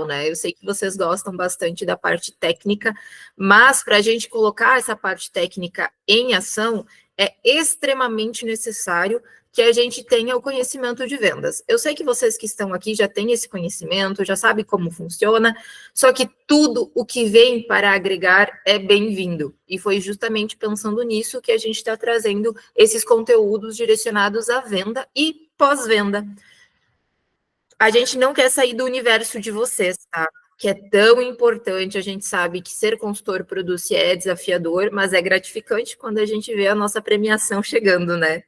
né? Eu sei que vocês gostam bastante da parte técnica, mas para a gente colocar essa parte técnica em ação, é extremamente necessário que a gente tenha o conhecimento de vendas. Eu sei que vocês que estão aqui já têm esse conhecimento, já sabem como funciona, só que tudo o que vem para agregar é bem-vindo. E foi justamente pensando nisso que a gente está trazendo esses conteúdos direcionados à venda e pós-venda. A gente não quer sair do universo de vocês, tá? Que é tão importante. A gente sabe que ser consultor produce é desafiador, mas é gratificante quando a gente vê a nossa premiação chegando, né?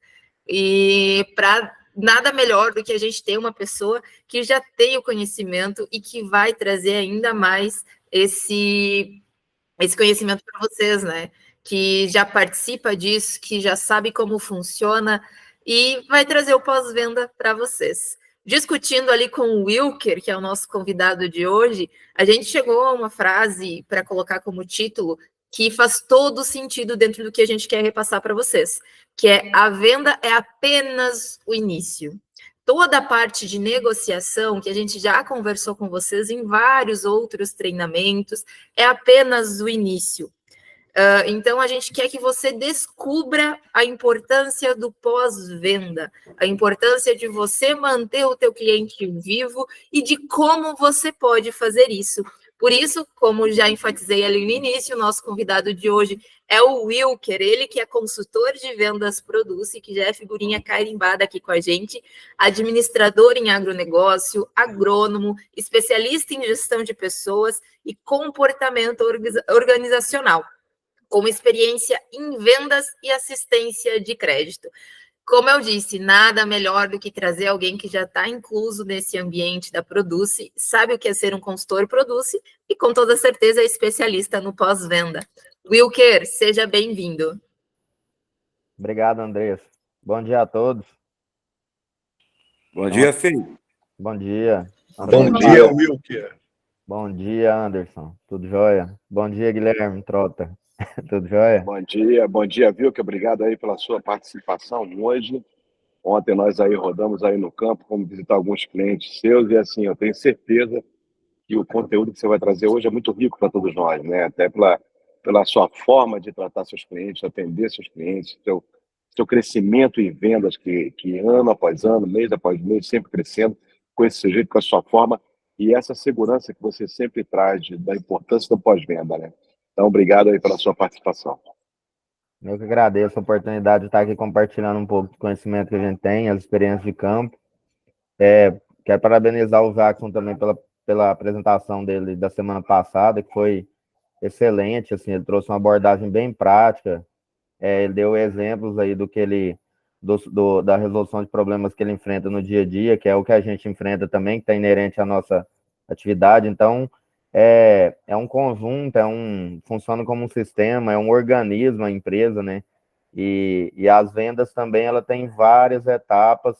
E para nada melhor do que a gente ter uma pessoa que já tem o conhecimento e que vai trazer ainda mais esse conhecimento para vocês, né? Que já participa disso, que já sabe como funciona e vai trazer o pós-venda para vocês. Discutindo ali com o Wilker, que é o nosso convidado de hoje, a gente chegou a uma frase para colocar como título que faz todo sentido dentro do que a gente quer repassar para vocês, que é: a venda é apenas o início. Toda a parte de negociação, que a gente já conversou com vocês em vários outros treinamentos, é apenas o início. Então, a gente quer que você descubra a importância do pós-venda, a importância de você manter o teu cliente vivo e de como você pode fazer isso. Por isso, como já enfatizei ali no início, o nosso convidado de hoje é o Wilker, ele que é consultor de vendas Produce, que já é figurinha carimbada aqui com a gente, administrador em agronegócio, agrônomo, especialista em gestão de pessoas e comportamento organizacional, com experiência em vendas e assistência de crédito. Como eu disse, nada melhor do que trazer alguém que já está incluso nesse ambiente da Produce, sabe o que é ser um consultor Produce e com toda certeza é especialista no pós-venda. Wilker, seja bem-vindo. Obrigado, Andressa. Bom dia a todos. Bom dia, Fê. Bom dia. Bom dia, Wilker. Bom dia, Anderson. Tudo jóia? Bom dia, Guilherme Trota. Tudo jóia? Bom dia, Wilker. Obrigado aí pela sua participação hoje. Ontem nós aí rodamos aí no campo, fomos visitar alguns clientes seus e assim, eu tenho certeza que o conteúdo que você vai trazer hoje é muito rico para todos nós, né? Até pela sua forma de tratar seus clientes, atender seus clientes, seu crescimento em vendas que ano após ano, mês após mês, sempre crescendo com esse jeito, com a sua forma e essa segurança que você sempre traz da importância do pós-venda, né? Então, obrigado aí pela sua participação. Eu que agradeço a oportunidade de estar aqui compartilhando um pouco do conhecimento que a gente tem, as experiências de campo. Quero parabenizar o Jackson também pela apresentação dele da semana passada, que foi excelente, assim, ele trouxe uma abordagem bem prática, ele deu exemplos aí da resolução de problemas que ele enfrenta no dia a dia, que é o que a gente enfrenta também, que está inerente à nossa atividade. Então, é um conjunto, funciona como um sistema, é um organismo, a empresa, né? E as vendas também, ela tem várias etapas,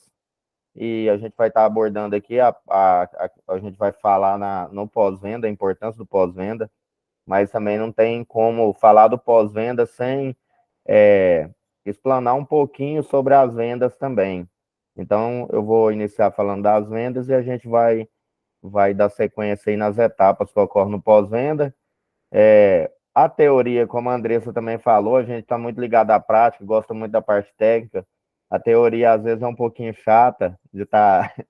e a gente vai estar abordando aqui, a gente vai falar no pós-venda, a importância do pós-venda, mas também não tem como falar do pós-venda sem explanar um pouquinho sobre as vendas também. Então, eu vou iniciar falando das vendas e a gente vai dar sequência aí nas etapas que ocorrem no pós-venda. A teoria, como a Andressa também falou, a gente está muito ligado à prática, gosta muito da parte técnica. A teoria, às vezes, é um pouquinho chata de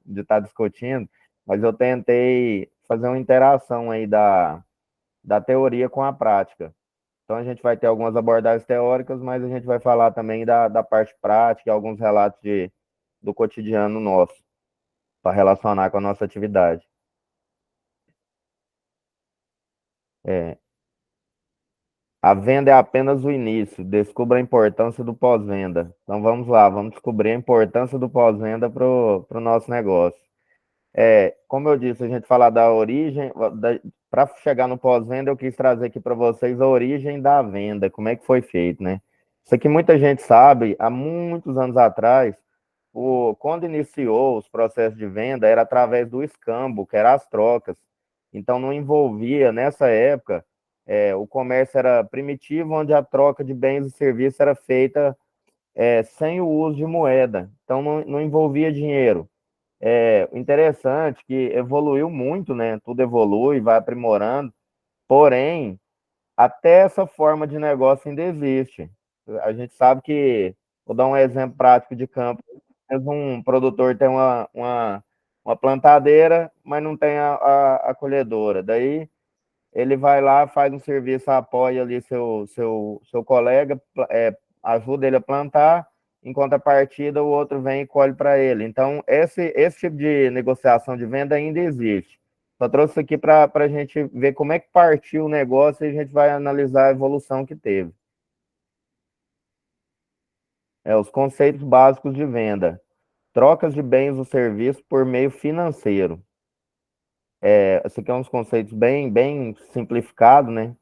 de tá discutindo, mas eu tentei fazer uma interação aí da teoria com a prática. Então, a gente vai ter algumas abordagens teóricas, mas a gente vai falar também da parte prática e alguns relatos do cotidiano nosso, para relacionar com a nossa atividade. A venda é apenas o início, descubra a importância do pós-venda. Então, vamos lá, vamos descobrir a importância do pós-venda para o nosso negócio. Como eu disse, a gente falar da origem, para chegar no pós-venda, eu quis trazer aqui para vocês a origem da venda, como é que foi feito, né? Isso aqui muita gente sabe, há muitos anos atrás, quando iniciou os processos de venda, era através do escambo, que eram as trocas. Então, não envolvia, nessa época, o comércio era primitivo, onde a troca de bens e serviços era feita sem o uso de moeda. Então, não envolvia dinheiro. Interessante que evoluiu muito, né? Tudo evolui, vai aprimorando, porém, até essa forma de negócio ainda existe. A gente sabe que, vou dar um exemplo prático de campo, um produtor tem uma plantadeira, mas não tem a colhedora. Daí ele vai lá, faz um serviço, apoia ali seu colega, ajuda ele a plantar, em contrapartida o outro vem e colhe para ele. Então, esse tipo de negociação de venda ainda existe. Só trouxe isso aqui para a gente ver como é que partiu o negócio e a gente vai analisar a evolução que teve. Os conceitos básicos de venda. Trocas de bens ou serviços por meio financeiro. Esse aqui é uns conceitos bem simplificados, né?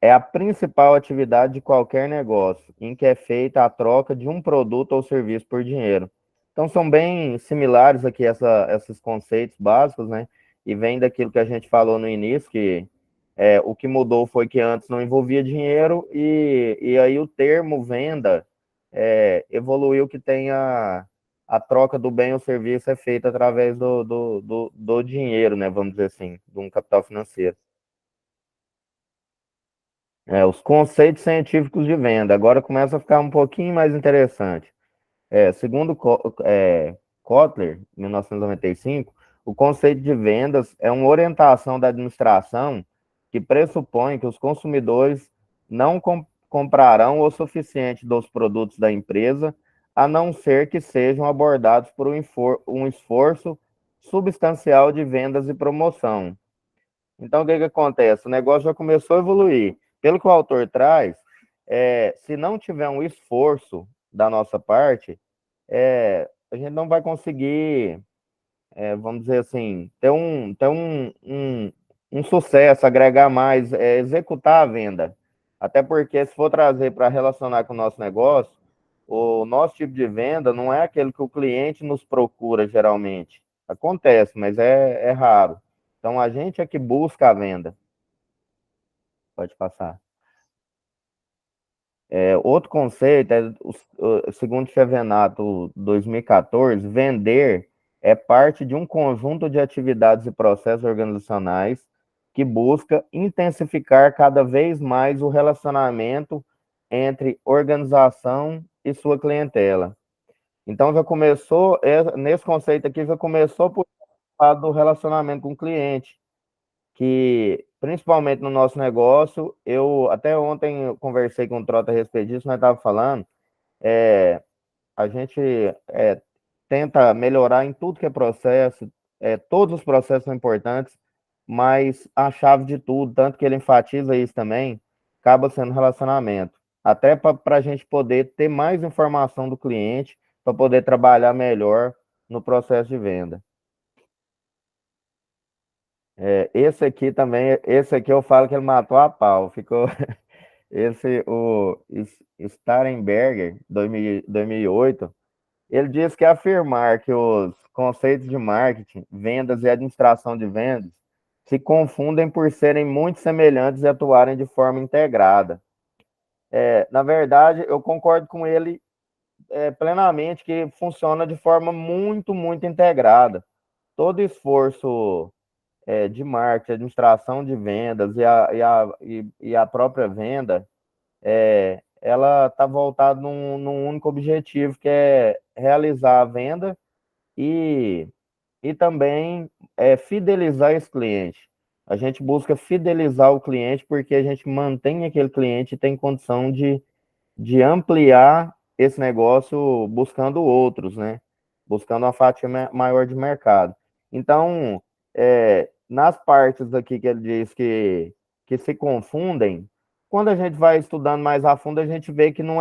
É a principal atividade de qualquer negócio, em que é feita a troca de um produto ou serviço por dinheiro. Então, são bem similares aqui esses conceitos básicos, né? E vem daquilo que a gente falou no início, que o que mudou foi que antes não envolvia dinheiro, e aí o termo venda evoluiu que tem a troca do bem ou serviço é feita através do dinheiro, né? Vamos dizer assim, de um capital financeiro. Os conceitos científicos de venda. Agora começa a ficar um pouquinho mais interessante. Segundo Kotler, 1995, o conceito de vendas é uma orientação da administração que pressupõe que os consumidores não comprarão o suficiente dos produtos da empresa, a não ser que sejam abordados por um esforço substancial de vendas e promoção. Então, o que que acontece? O negócio já começou a evoluir. Pelo que o autor traz, se não tiver um esforço da nossa parte, a gente não vai conseguir, vamos dizer assim, ter um sucesso, agregar mais, executar a venda. Até porque, se for trazer para relacionar com o nosso negócio, o nosso tipo de venda não é aquele que o cliente nos procura geralmente. Acontece, mas é raro. Então, a gente é que busca a venda. Pode passar. Outro conceito segundo Chevenato 2014, vender é parte de um conjunto de atividades e processos organizacionais que busca intensificar cada vez mais o relacionamento entre organização e sua clientela. Então já começou, nesse conceito aqui, já começou por lado do relacionamento com o cliente, que principalmente no nosso negócio, eu até ontem eu conversei com o Trota a respeito disso, nós estávamos falando, a gente tenta melhorar em tudo que é processo, todos os processos são importantes, mas a chave de tudo, tanto que ele enfatiza isso também, acaba sendo relacionamento. Até para a gente poder ter mais informação do cliente, para poder trabalhar melhor no processo de venda. Esse aqui também, esse aqui eu falo que ele matou a pau, ficou o Starenberger, 2008, ele diz que afirmar que os conceitos de marketing, vendas e administração de vendas se confundem por serem muito semelhantes e atuarem de forma integrada. Na verdade, eu concordo com ele plenamente que funciona de forma muito integrada. Todo esforço de marketing, administração de vendas e a própria venda, ela está voltada num único objetivo, que é realizar a venda e também fidelizar esse cliente. A gente busca fidelizar o cliente porque a gente mantém aquele cliente e tem condição de ampliar esse negócio buscando outros, né? Buscando uma fatia maior de mercado. Então, nas partes aqui que ele diz que se confundem, quando a gente vai estudando mais a fundo, a gente vê que não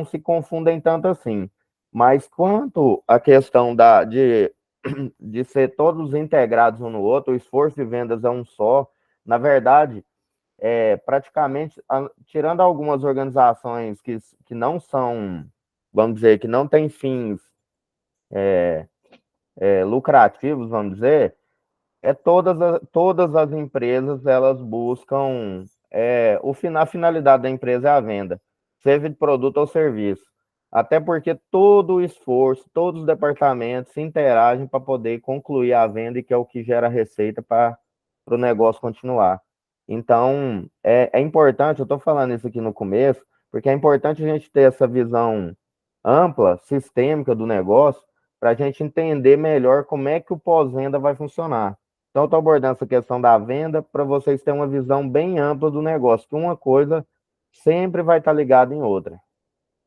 se confundem tanto assim. Mas quanto à questão de ser todos integrados um no outro, o esforço de vendas é um só, na verdade, praticamente, tirando algumas organizações que não são, vamos dizer, que não têm fins lucrativos, vamos dizer, todas as empresas, elas buscam, a finalidade da empresa é a venda, seja de produto ou serviço. até porque todo o esforço, todos os departamentos se interagem para poder concluir a venda, e que é o que gera receita para o negócio continuar. Então, é importante, eu estou falando isso aqui no começo, porque é importante a gente ter essa visão ampla, sistêmica do negócio, para a gente entender melhor como é que o pós-venda vai funcionar. Então, eu estou abordando essa questão da venda para vocês terem uma visão bem ampla do negócio, que uma coisa sempre vai estar ligada em outra.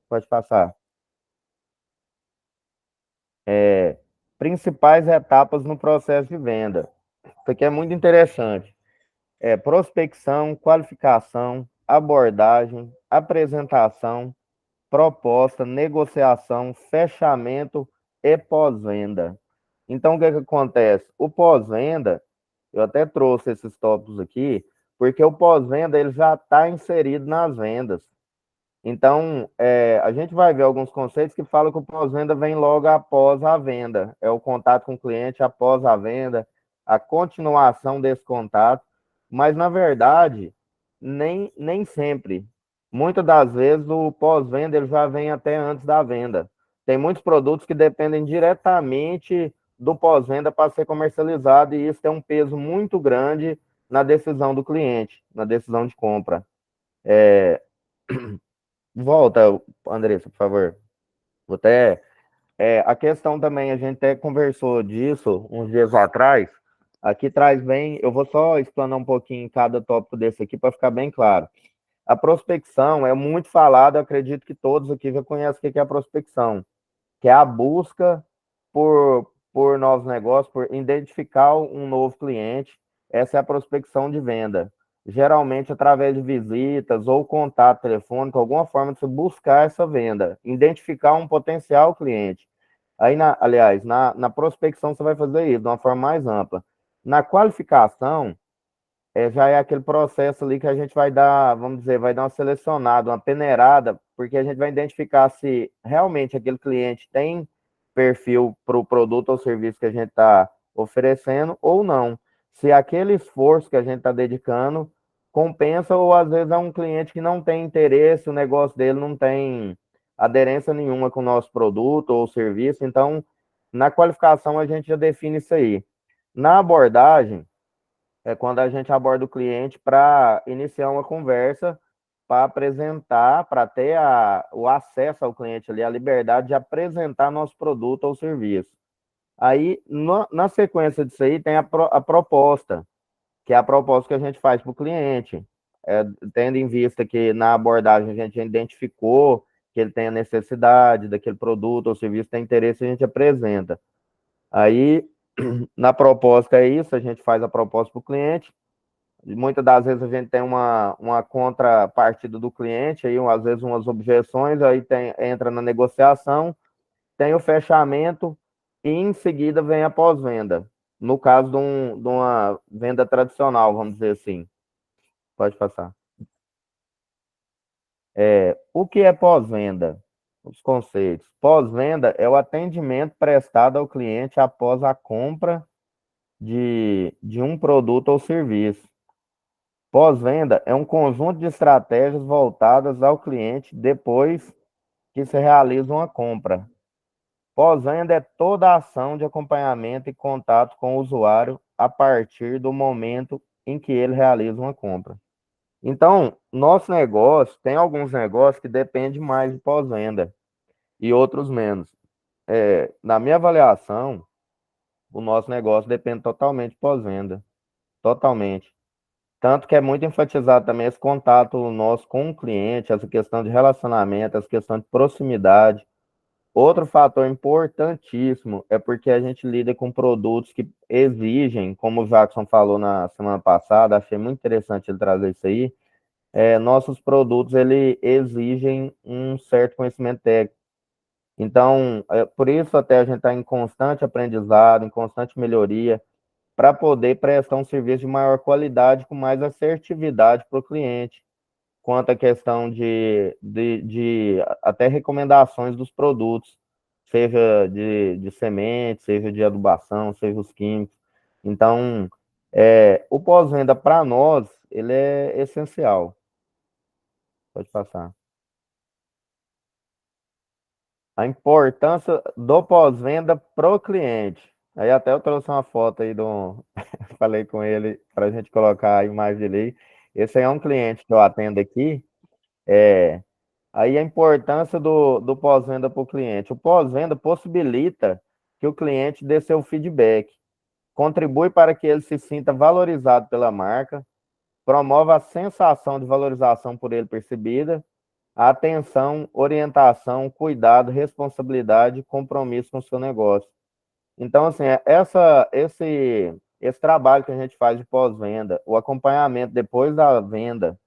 Pode passar. Principais etapas no processo de venda. Isso aqui é muito interessante. Prospecção, qualificação, abordagem, apresentação, proposta, negociação, fechamento e pós-venda. Então, o que acontece? O pós-venda, eu até trouxe esses tópicos aqui, porque o pós-venda ele já está inserido nas vendas. Então, a gente vai ver alguns conceitos que falam que o pós-venda vem logo após a venda. É o contato com o cliente após a venda, a continuação desse contato. Mas, na verdade, nem sempre. Muitas das vezes, o pós-venda ele já vem até antes da venda. Tem muitos produtos que dependem diretamente do pós-venda para ser comercializado, e isso tem um peso muito grande na decisão do cliente, na decisão de compra. Volta, Andressa, por favor. Vou até, a questão também, a gente até conversou disso uns dias atrás. Aqui traz bem, eu vou só explanar um pouquinho cada tópico desse aqui para ficar bem claro. A prospecção é muito falada, acredito que todos aqui já conhecem o que é a prospecção, que é a busca por novos negócios, por identificar um novo cliente. Essa é a prospecção de venda. Geralmente através de visitas ou contato telefônico, alguma forma de você buscar essa venda, identificar um potencial cliente. Aí, aliás, na prospecção você vai fazer isso de uma forma mais ampla. Na qualificação, já é aquele processo ali que a gente vai dar, vamos dizer, vai dar uma selecionada, uma peneirada, porque a gente vai identificar se realmente aquele cliente tem perfil para o produto ou serviço que a gente está oferecendo ou não. Se aquele esforço que a gente está dedicando compensa, ou às vezes é um cliente que não tem interesse, o negócio dele não tem aderência nenhuma com o nosso produto ou serviço. Então, na qualificação a gente já define isso aí. Na abordagem, é quando a gente aborda o cliente para iniciar uma conversa, para apresentar, para ter o acesso ao cliente ali, a liberdade de apresentar nosso produto ou serviço. Aí, na sequência disso aí, tem a proposta, que é a proposta que a gente faz para o cliente, tendo em vista que na abordagem a gente já identificou que ele tem a necessidade daquele produto ou serviço, tem interesse, a gente apresenta. Aí, na proposta é isso, a gente faz a proposta para o cliente. Muitas das vezes a gente tem uma contrapartida do cliente, aí às vezes umas objeções, aí entra na negociação, tem o fechamento e em seguida vem a pós-venda. No caso de uma venda tradicional, vamos dizer assim. Pode passar. O que é pós-venda? Os conceitos. Pós-venda é o atendimento prestado ao cliente após a compra de um produto ou serviço. Pós-venda é um conjunto de estratégias voltadas ao cliente depois que se realiza uma compra. Pós-venda é toda a ação de acompanhamento e contato com o usuário a partir do momento em que ele realiza uma compra. Então, nosso negócio, tem alguns negócios que dependem mais de pós-venda e outros menos. Na minha avaliação, o nosso negócio depende totalmente de pós-venda. Totalmente. Tanto que é muito enfatizado também esse contato nosso com o cliente, essa questão de relacionamento, essa questão de proximidade. Outro fator importantíssimo é porque a gente lida com produtos que exigem, como o Jackson falou na semana passada, achei muito interessante ele trazer isso aí. Nossos produtos ele exigem um certo conhecimento técnico. Então, por isso até a gente está em constante aprendizado, em constante melhoria, para poder prestar um serviço de maior qualidade, com mais assertividade para o cliente, quanto à questão de até recomendações dos produtos, seja de semente, seja de adubação, seja os químicos. Então, o pós-venda para nós, ele é essencial. Pode passar. A importância do pós-venda pro cliente. Aí até eu trouxe uma foto aí do. Falei com ele para a gente colocar a imagem dele aí. Esse aí é um cliente que eu atendo aqui. É, aí a importância do pós-venda para o cliente. O pós-venda possibilita que o cliente dê seu feedback, contribui para que ele se sinta valorizado pela marca, promove a sensação de valorização por ele percebida, atenção, orientação, cuidado, responsabilidade, compromisso com o seu negócio. Então, assim, esse trabalho que a gente faz de pós-venda, o acompanhamento depois da venda,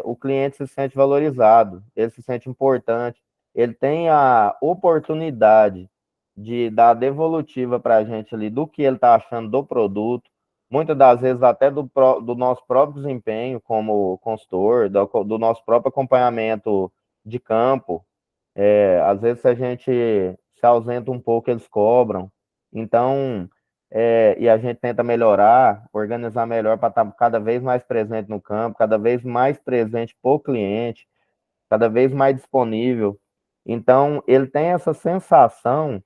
o cliente se sente valorizado, ele se sente importante, ele tem a oportunidade de dar devolutiva para a gente ali do que ele está achando do produto, muitas das vezes até do nosso próprio desempenho como consultor, do nosso próprio acompanhamento de campo. Às vezes, se a gente se ausenta um pouco, eles cobram. Então, e a gente tenta melhorar, organizar melhor para estar cada vez mais presente no campo, cada vez mais presente para o cliente, cada vez mais disponível. Então, ele tem essa sensação,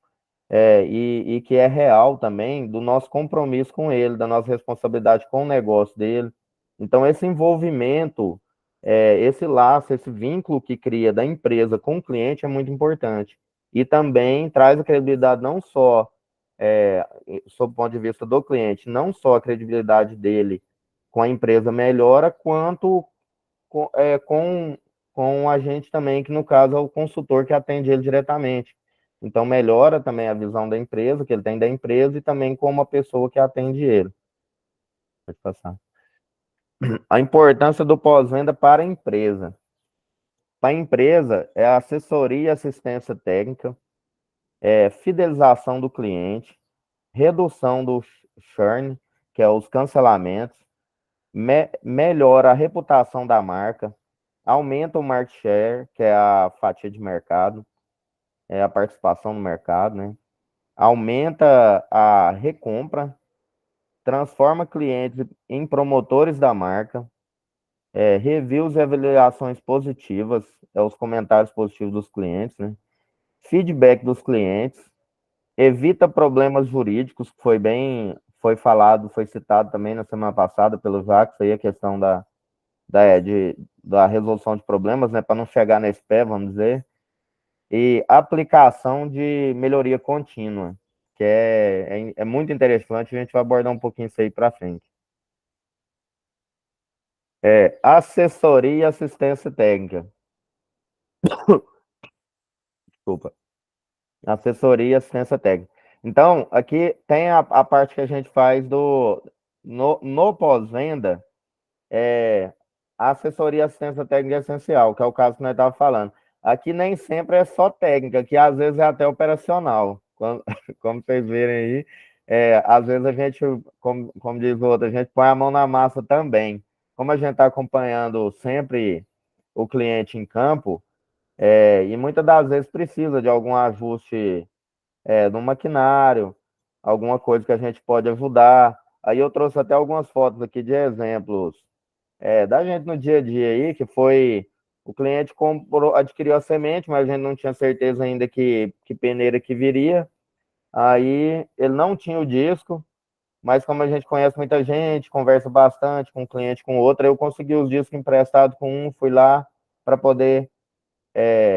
e que é real também, do nosso compromisso com ele, da nossa responsabilidade com o negócio dele. Então, esse envolvimento, esse laço, esse vínculo que cria da empresa com o cliente é muito importante. E também traz a credibilidade não só, sob o ponto de vista do cliente, não só a credibilidade dele com a empresa melhora, quanto com a gente também, que no caso é o consultor que atende ele diretamente. Então, melhora também a visão da empresa, que ele tem da empresa, e também como a pessoa que atende ele. Pode passar. A importância do pós-venda para a empresa. Para a empresa, é assessoria e assistência técnica, fidelização do cliente, redução do churn, que é os cancelamentos, melhora a reputação da marca, aumenta o market share, que é a fatia de mercado, a participação no mercado, né? Aumenta a recompra, transforma clientes em promotores da marca, reviews e avaliações positivas, os comentários positivos dos clientes, né? Feedback dos clientes, evita problemas jurídicos, que foi falado, foi citado também na semana passada pelo Jacques, aí a questão da resolução de problemas, né, para não chegar nesse pé, vamos dizer, e aplicação de melhoria contínua, que é muito interessante, a gente vai abordar um pouquinho isso aí para frente. Assessoria e assistência técnica. Desculpa. Assessoria e assistência técnica. Então, aqui tem a parte que a gente faz no pós-venda, a assessoria e assistência técnica é essencial, que é o caso que nós estávamos falando. Aqui nem sempre é só técnica, que às vezes é até operacional. Como vocês verem aí, às vezes a gente, como diz o outro, a gente põe a mão na massa também. Como a gente está acompanhando sempre o cliente em campo, e muitas das vezes precisa de algum ajuste no maquinário, alguma coisa que a gente pode ajudar. Aí eu trouxe até algumas fotos aqui de exemplos da gente no dia a dia aí, que foi o cliente adquiriu a semente, mas a gente não tinha certeza ainda que peneira que viria. Aí ele não tinha o disco, mas como a gente conhece muita gente, conversa bastante com um cliente, com outro, eu consegui os discos emprestados com um, fui lá para poder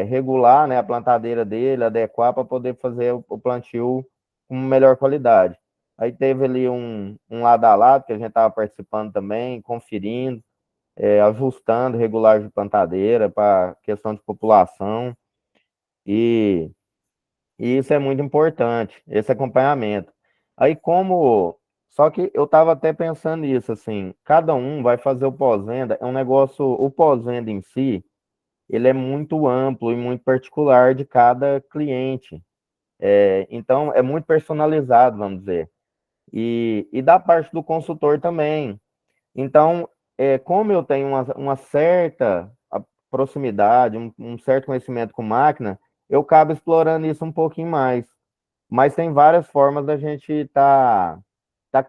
regular, né, a plantadeira dele, adequar para poder fazer o plantio com melhor qualidade. Aí teve ali um lado a lado, que a gente estava participando também, conferindo, ajustando regulagem de plantadeira para questão de população, e isso é muito importante, esse acompanhamento. Aí só que eu estava até pensando nisso, assim, cada um vai fazer o pós-venda, é um negócio, o pós-venda em si, ele é muito amplo e muito particular de cada cliente. Então, é muito personalizado, vamos dizer. E da parte do consultor também. Então, como eu tenho uma certa proximidade, um certo conhecimento com máquina, eu acabo explorando isso um pouquinho mais. Mas tem várias formas da gente tá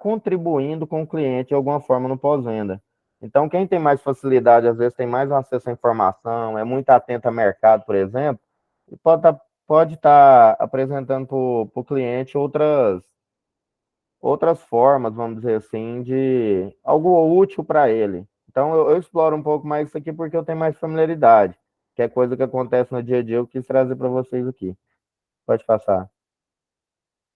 contribuindo com o cliente de alguma forma no pós-venda. Então, quem tem mais facilidade, às vezes tem mais acesso à informação, é muito atento ao mercado, por exemplo, e pode estar pode estar apresentando para o cliente outras formas, vamos dizer assim, de algo útil para ele. Então, eu exploro um pouco mais isso aqui porque eu tenho mais familiaridade, que é coisa que acontece no dia a dia, eu quis trazer para vocês aqui. Pode passar.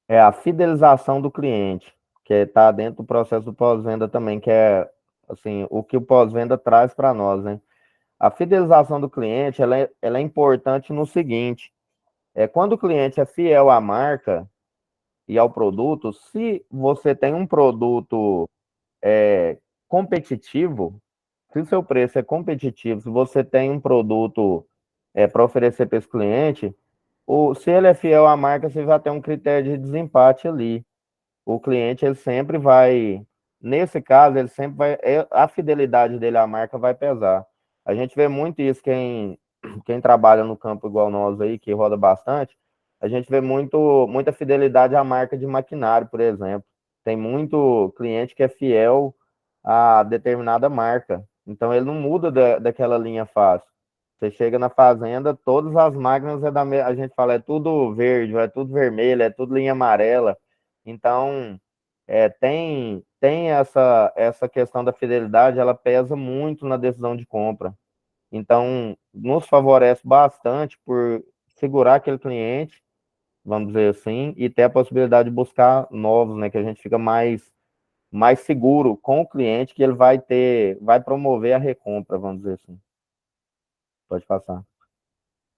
É a fidelização do cliente, que está dentro do processo do pós-venda também, que é assim, o que o pós-venda traz para nós, né? A fidelização do cliente, ela é importante no seguinte, quando o cliente é fiel à marca e ao produto, se você tem um produto competitivo, se o seu preço é competitivo, se você tem um produto para oferecer para esse cliente, se ele é fiel à marca, você já tem um critério de desempate ali. O cliente, ele sempre vai, nesse caso, ele sempre vai, a fidelidade dele à marca vai pesar. A gente vê muito isso, quem trabalha no campo igual nós aí, que roda bastante, a gente vê muita fidelidade à marca de maquinário, por exemplo. Tem muito cliente que é fiel a determinada marca, então ele não muda daquela linha fácil. Você chega na fazenda, todas as máquinas a gente fala, é tudo verde, é tudo vermelho, é tudo linha amarela. Então, tem essa questão da fidelidade, ela pesa muito na decisão de compra. Então, nos favorece bastante por segurar aquele cliente, vamos dizer assim, e ter a possibilidade de buscar novos, né? Que a gente fica mais seguro com o cliente, que ele vai promover a recompra, vamos dizer assim. Pode passar.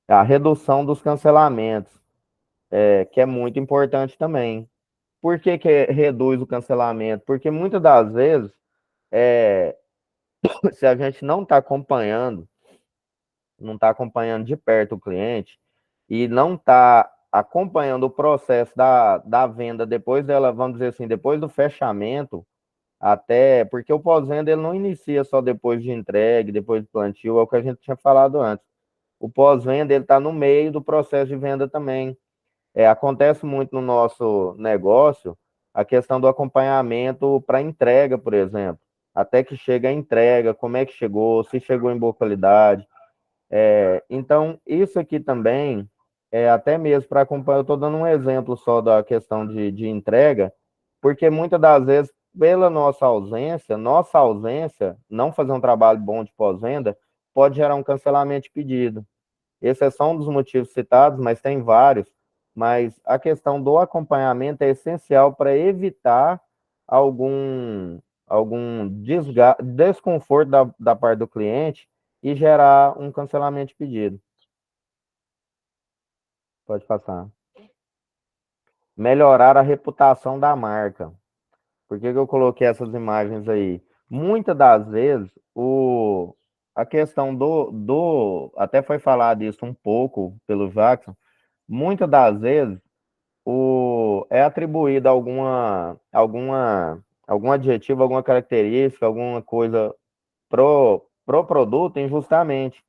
A redução dos cancelamentos, que é muito importante também. Por que reduz o cancelamento? Porque muitas das vezes, é, se a gente não está acompanhando de perto o cliente e não está acompanhando o processo da venda depois dela, vamos dizer assim, depois do fechamento, até porque o pós-venda ele não inicia só depois de entregue, depois do plantio, é o que a gente tinha falado antes. O pós-venda ele está no meio do processo de venda também. Acontece muito no nosso negócio a questão do acompanhamento para entrega, por exemplo. Até que chega a entrega, como é que chegou, se chegou em boa qualidade. Então, isso aqui também, até mesmo para acompanhar, eu estou dando um exemplo só da questão de entrega, porque muitas das vezes, pela nossa ausência, não fazer um trabalho bom de pós-venda, pode gerar um cancelamento de pedido. Esse é só um dos motivos citados, mas tem vários. Mas a questão do acompanhamento é essencial para evitar algum desconforto da parte do cliente e gerar um cancelamento de pedido. Pode passar. Melhorar a reputação da marca. Por que eu coloquei essas imagens aí? Muitas das vezes, a questão até foi falado isso um pouco pelo Jackson, muitas das vezes é atribuído algum adjetivo, alguma característica, alguma coisa pro produto injustamente.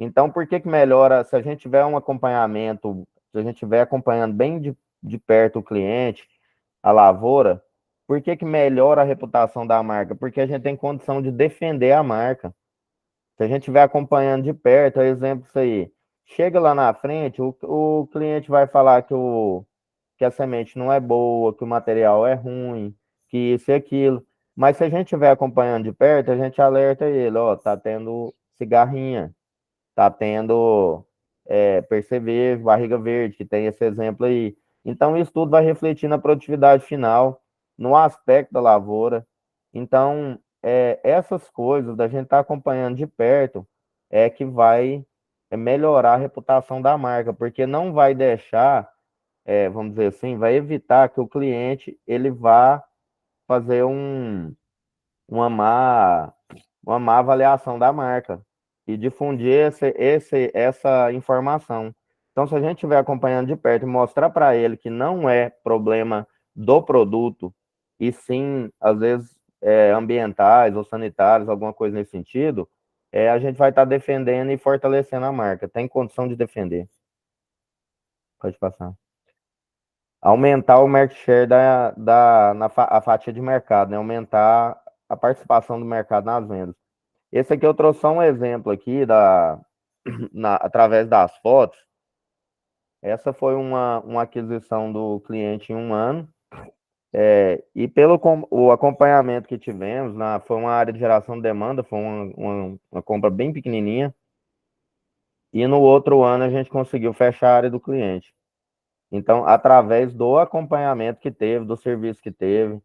Então, por que melhora, se a gente tiver um acompanhamento, se a gente estiver acompanhando bem de perto o cliente, a lavoura, por que melhora a reputação da marca? Porque a gente tem condição de defender a marca. Se a gente estiver acompanhando de perto, é exemplo isso aí. Chega lá na frente, o cliente vai falar que a semente não é boa, que o material é ruim, que isso e aquilo. Mas se a gente estiver acompanhando de perto, a gente alerta ele, ó, tá tendo cigarrinha, tá tendo percevejo, barriga verde, que tem esse exemplo aí. Então, isso tudo vai refletir na produtividade final, no aspecto da lavoura. Então, essas coisas da gente estar acompanhando de perto é que vai melhorar a reputação da marca, porque não vai deixar, vamos dizer assim, vai evitar que o cliente ele vá fazer uma má, uma má avaliação da marca e difundir essa informação. Então, se a gente estiver acompanhando de perto e mostrar para ele que não é problema do produto, e sim, às vezes, ambientais ou sanitários, alguma coisa nesse sentido, a gente vai estar defendendo e fortalecendo a marca. Tem condição de defender. Pode passar. Aumentar o market share a fatia de mercado, né? Aumentar a participação do mercado nas vendas. Esse aqui eu trouxe só um exemplo aqui através das fotos, Essa foi uma aquisição do cliente em 1 ano. E o acompanhamento que tivemos, foi uma área de geração de demanda, foi uma compra bem pequenininha. E no outro ano a gente conseguiu fechar a área do cliente. Então, através do acompanhamento que teve, do serviço que teve,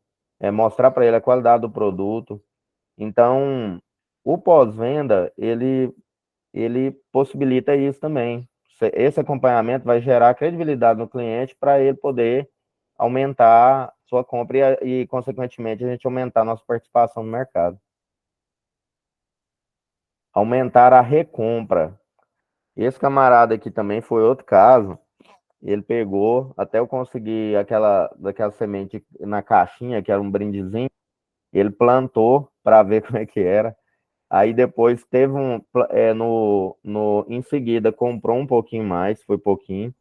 mostrar para ele a qualidade do produto. Então, o pós-venda, ele possibilita isso também. Esse acompanhamento vai gerar credibilidade no cliente para ele poder aumentar sua compra e, consequentemente, a gente aumentar a nossa participação no mercado. Aumentar a recompra. Esse camarada aqui também foi outro caso. Ele pegou, até eu conseguir daquela semente na caixinha, que era um brindezinho, ele plantou para ver como é que era. Aí depois teve em seguida comprou um pouquinho mais, foi pouquinho,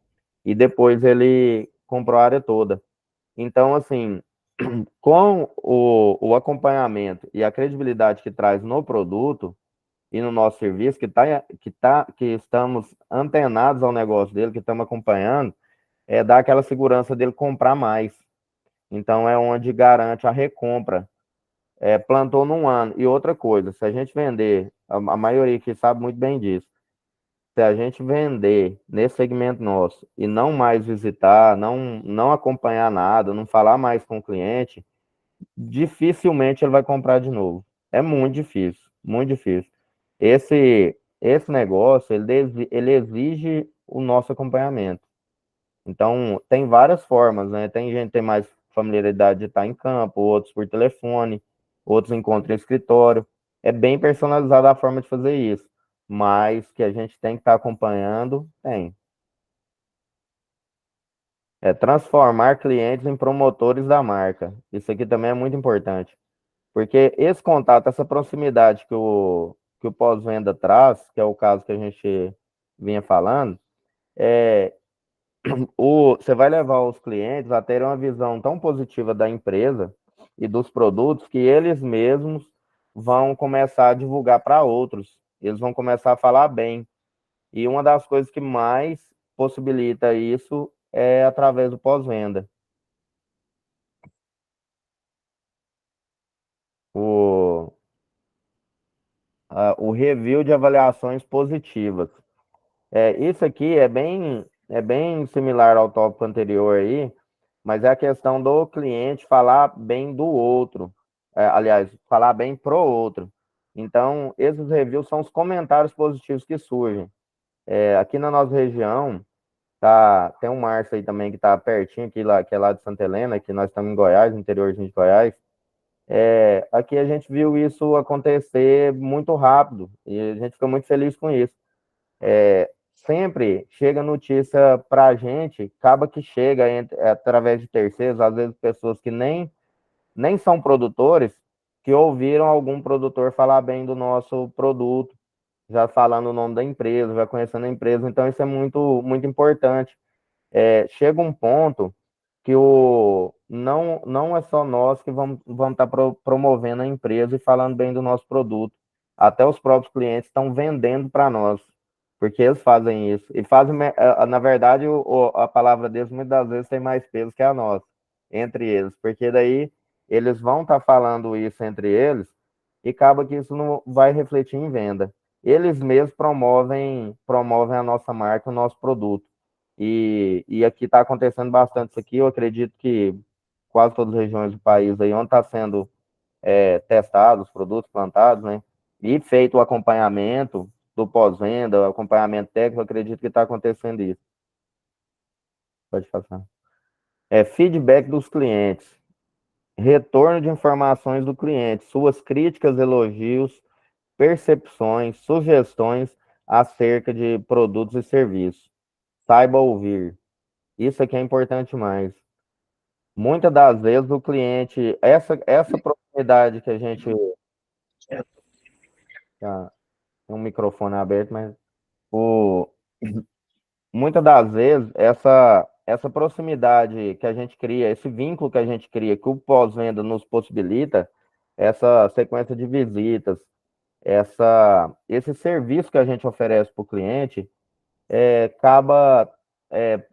e depois ele comprou a área toda. Então, assim, com o acompanhamento e a credibilidade que traz no produto e no nosso serviço, que estamos antenados ao negócio dele, que estamos acompanhando, dá aquela segurança dele comprar mais. Então, é onde garante a recompra. Plantou num ano. E outra coisa, se a gente vender, a maioria que sabe muito bem disso, se a gente vender nesse segmento nosso e não mais visitar, não acompanhar nada, não falar mais com o cliente, dificilmente ele vai comprar de novo. É muito difícil, muito difícil. Esse negócio, ele exige o nosso acompanhamento. Então, tem várias formas, né? Tem gente que tem mais familiaridade de estar em campo, outros por telefone, outros encontram em escritório. É bem personalizada a forma de fazer isso, mas que a gente tem que estar acompanhando, tem. Transformar clientes em promotores da marca. Isso aqui também é muito importante, porque esse contato, essa proximidade que o pós-venda traz, que é o caso que a gente vinha falando, é, você vai levar os clientes a terem uma visão tão positiva da empresa e dos produtos que eles mesmos vão começar a divulgar para outros. Eles vão começar a falar bem. E uma das coisas que mais possibilita isso é através do pós-venda. O, o review de avaliações positivas. Isso aqui é bem similar ao tópico anterior aí, mas é a questão do cliente falar bem do outro. Aliás, falar bem pro outro. Então, esses reviews são os comentários positivos que surgem. Aqui na nossa região, tem um Márcio aí também que está pertinho, que é lá de Santa Helena, que nós estamos em Goiás, no interiorzinho de Goiás. Aqui a gente viu isso acontecer muito rápido e a gente fica muito feliz com isso. Sempre chega notícia para a gente, acaba que chega através de terceiros, às vezes pessoas que nem são produtores, que ouviram algum produtor falar bem do nosso produto, já falando o nome da empresa, já conhecendo a empresa, então isso é muito, muito importante. Chega um ponto que não é só nós que vamos estar promovendo a empresa e falando bem do nosso produto. Até os próprios clientes estão vendendo para nós, porque eles fazem isso. E fazem, na verdade, a palavra deles muitas das vezes tem mais peso que a nossa, entre eles, porque daí eles vão estar falando isso entre eles e acaba que isso não vai refletir em venda. Eles mesmos promovem a nossa marca, o nosso produto. E aqui está acontecendo bastante isso aqui. Eu acredito que quase todas as regiões do país aí, onde está sendo testados os produtos plantados, né? E feito o acompanhamento do pós-venda, o acompanhamento técnico, eu acredito que está acontecendo isso. Pode passar. Feedback dos clientes. Retorno de informações do cliente, suas críticas, elogios, percepções, sugestões acerca de produtos e serviços. Saiba ouvir. Isso aqui é importante mais. Muitas das vezes o cliente, essa proximidade que a gente. Tem um microfone aberto, mas muitas das vezes essa proximidade que a gente cria, esse vínculo que a gente cria, que o pós-venda nos possibilita, essa sequência de visitas, esse serviço que a gente oferece para o cliente, acaba